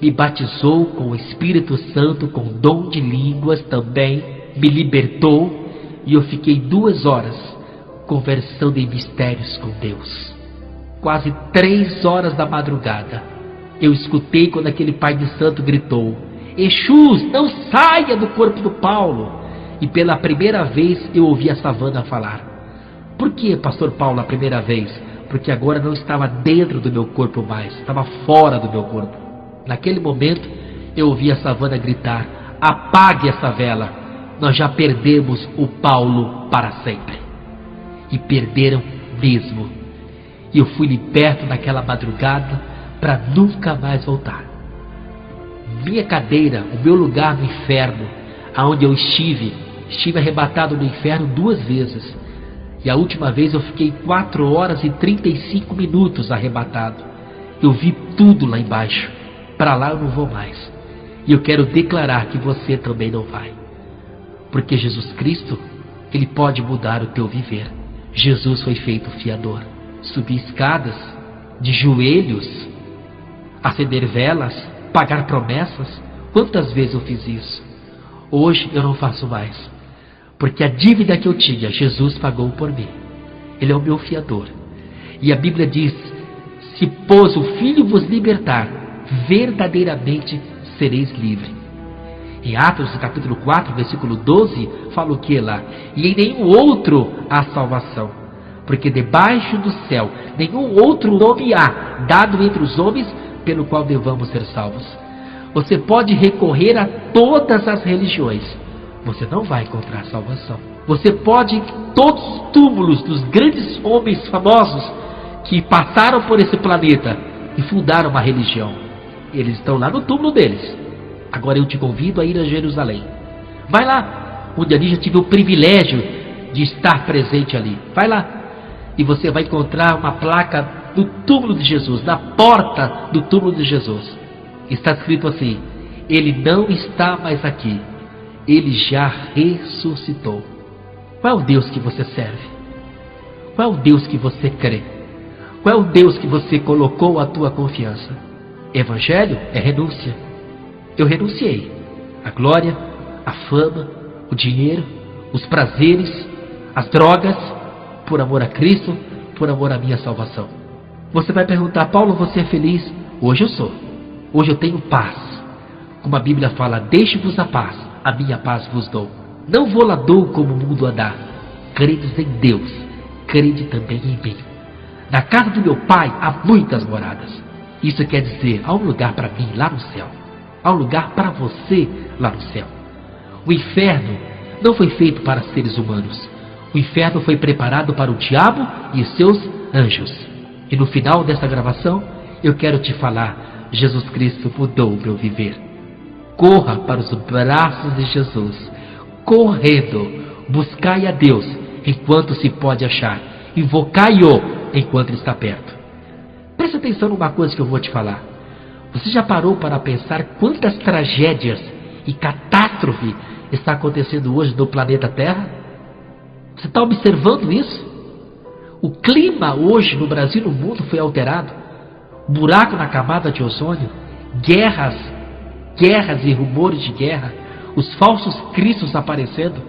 me batizou com o Espírito Santo, com dom de línguas também, me libertou. E eu fiquei 2 horas conversando em mistérios com Deus. Quase 3 horas da madrugada, eu escutei quando aquele pai de santo gritou, Exus, não saia do corpo do Paulo. E pela primeira vez eu ouvi a savana falar. Por que, pastor Paulo, a primeira vez? Porque agora não estava dentro do meu corpo mais, estava fora do meu corpo. Naquele momento eu ouvi a savana gritar, apague essa vela, nós já perdemos o Paulo para sempre. E perderam mesmo. E eu fui liberto naquela madrugada para nunca mais voltar. Minha cadeira, o meu lugar no inferno, aonde eu estive arrebatado no inferno 2 vezes. E a última vez eu fiquei 4 horas e 35 minutos arrebatado. Eu vi tudo lá embaixo. Para lá eu não vou mais. E eu quero declarar que você também não vai. Porque Jesus Cristo, Ele pode mudar o teu viver. Jesus foi feito fiador. Subir escadas, de joelhos, acender velas, pagar promessas. Quantas vezes eu fiz isso? Hoje eu não faço mais, porque a dívida que eu tinha, Jesus pagou por mim. Ele é o meu fiador. E a Bíblia diz, se pois o Filho vos libertar, verdadeiramente sereis livres. Em Atos capítulo 4, versículo 12, fala o que lá? E em nenhum outro há salvação, porque debaixo do céu nenhum outro nome há, dado entre os homens, pelo qual devamos ser salvos. Você pode recorrer a todas as religiões, você não vai encontrar salvação. Você pode ir em todos os túmulos dos grandes homens famosos que passaram por esse planeta e fundaram uma religião. Eles estão lá no túmulo deles. Agora eu te convido a ir a Jerusalém. Vai lá, onde ali já tive o privilégio de estar presente ali. Vai lá e você vai encontrar uma placa do túmulo de Jesus, na porta do túmulo de Jesus. Está escrito assim: Ele não está mais aqui, Ele já ressuscitou. Qual é o Deus que você serve? Qual é o Deus que você crê? Qual é o Deus que você colocou a tua confiança? Evangelho é renúncia. Eu renunciei à glória, à fama, o dinheiro, os prazeres, as drogas, por amor a Cristo, por amor à minha salvação. Você vai perguntar: Paulo, você é feliz? Hoje eu sou. Hoje eu tenho paz. Como a Bíblia fala: deixe-vos a paz, a minha paz vos dou. Não vou lá dou como o mundo a dá. Credes em Deus, crede também em mim. Na casa do meu Pai há muitas moradas. Isso quer dizer, há um lugar para mim lá no céu. Há um lugar para você lá no céu. O inferno não foi feito para seres humanos. O inferno foi preparado para o diabo e os seus anjos. E no final dessa gravação, eu quero te falar: Jesus Cristo mudou o meu viver. Corra para os braços de Jesus. Correndo, buscai a Deus enquanto se pode achar. Invocai-o enquanto ele está perto. Preste atenção numa coisa que eu vou te falar. Você já parou para pensar quantas tragédias e catástrofe está acontecendo hoje no planeta Terra? Você está observando isso? O clima hoje no Brasil e no mundo foi alterado. Buraco na camada de ozônio, guerras e rumores de guerra, os falsos cristos aparecendo.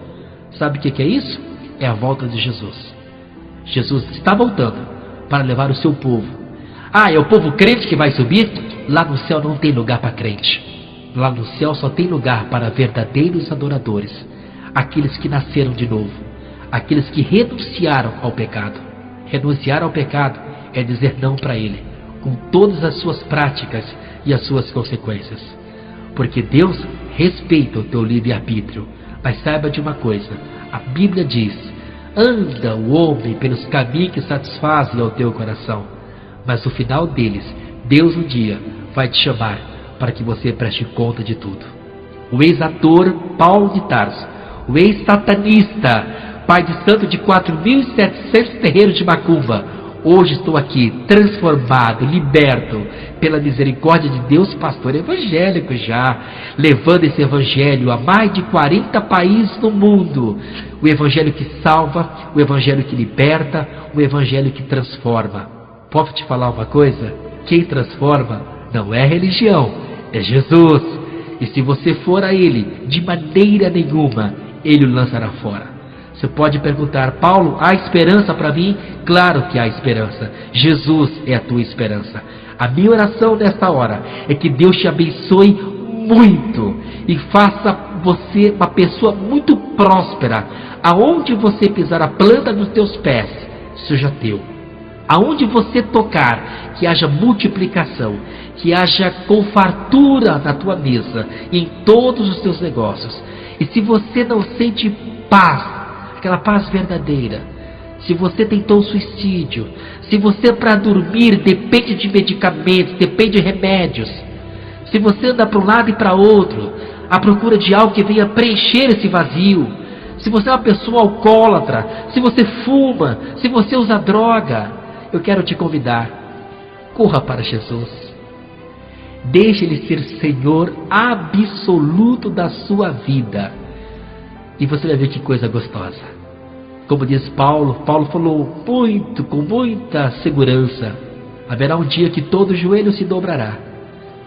Sabe o que é isso? É a volta de Jesus. Jesus está voltando para levar o seu povo. É o povo crente que vai subir? Lá no céu não tem lugar para crente. Lá no céu só tem lugar para verdadeiros adoradores, aqueles que nasceram de novo, aqueles que renunciaram ao pecado. Renunciar ao pecado é dizer não para ele, com todas as suas práticas e as suas consequências. Porque Deus respeita o teu livre-arbítrio. Mas saiba de uma coisa: a Bíblia diz: anda o homem pelos caminhos que satisfazem ao teu coração. Mas no final deles, Deus um dia vai te chamar para que você preste conta de tudo. O ex-ator Paulo de Tarso, o ex-satanista, pai de santo de 4.700 terreiros de macumba, hoje estou aqui, transformado, liberto, pela misericórdia de Deus, pastor evangélico já, levando esse evangelho a mais de 40 países no mundo. O evangelho que salva, o evangelho que liberta, o evangelho que transforma. Posso te falar uma coisa? Quem transforma não é religião, é Jesus. E se você for a Ele, de maneira nenhuma, Ele o lançará fora. Você pode perguntar: Paulo, há esperança para mim? Claro que há esperança. Jesus é a tua esperança. A minha oração nesta hora é que Deus te abençoe muito e faça você uma pessoa muito próspera. Aonde você pisar a planta dos teus pés, seja teu. Aonde você tocar, que haja multiplicação, que haja com fartura na tua mesa e em todos os teus negócios. E se você não sente paz, aquela paz verdadeira, se você tentou suicídio, se você para dormir depende de medicamentos, depende de remédios, se você anda para um lado e para outro, à procura de algo que venha preencher esse vazio, se você é uma pessoa alcoólatra, se você fuma, se você usa droga, eu quero te convidar: corra para Jesus. Deixe Ele ser Senhor absoluto da sua vida. E você vai ver que coisa gostosa. Como diz Paulo falou com muita segurança: haverá um dia que todo joelho se dobrará,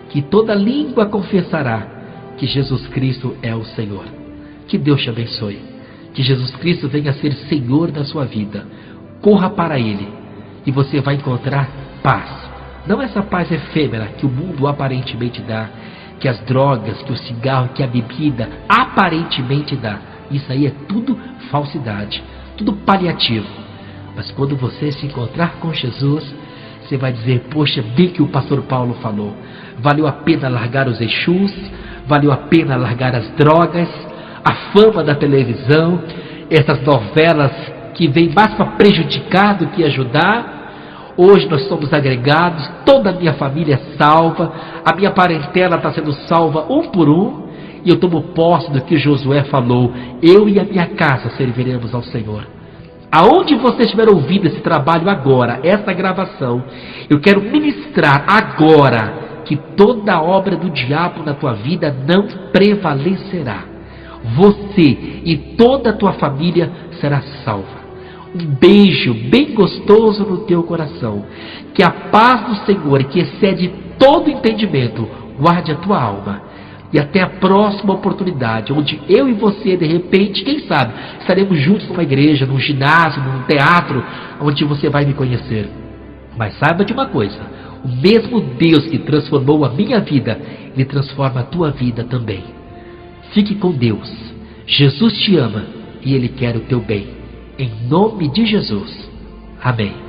que toda língua confessará que Jesus Cristo é o Senhor. Que Deus te abençoe. Que Jesus Cristo venha a ser Senhor da sua vida. Corra para Ele e você vai encontrar paz, Não essa paz efêmera que o mundo aparentemente dá, que as drogas, que o cigarro, que a bebida aparentemente dá. Isso aí é tudo falsidade, tudo paliativo. Mas quando você se encontrar com Jesus, você vai dizer: poxa, bem que o pastor Paulo falou, valeu a pena largar os Exus, valeu a pena largar as drogas, a fama da televisão, essas novelas que vêm mais para prejudicar do que ajudar. Hoje nós somos agregados, toda a minha família é salva, a minha parentela está sendo salva um por um, e eu tomo posse do que Josué falou: eu e a minha casa serviremos ao Senhor. Aonde você estiver ouvindo esse trabalho agora, essa gravação, eu quero ministrar agora que toda a obra do diabo na tua vida não prevalecerá. Você e toda a tua família será salva. Um beijo bem gostoso no teu coração. Que a paz do Senhor, que excede todo entendimento, guarde a tua alma. E até a próxima oportunidade, onde eu e você, de repente, quem sabe, estaremos juntos numa igreja, num ginásio, num teatro, onde você vai me conhecer. Mas saiba de uma coisa: o mesmo Deus que transformou a minha vida, Ele transforma a tua vida também. Fique com Deus. Jesus te ama e Ele quer o teu bem. Em nome de Jesus. Amém.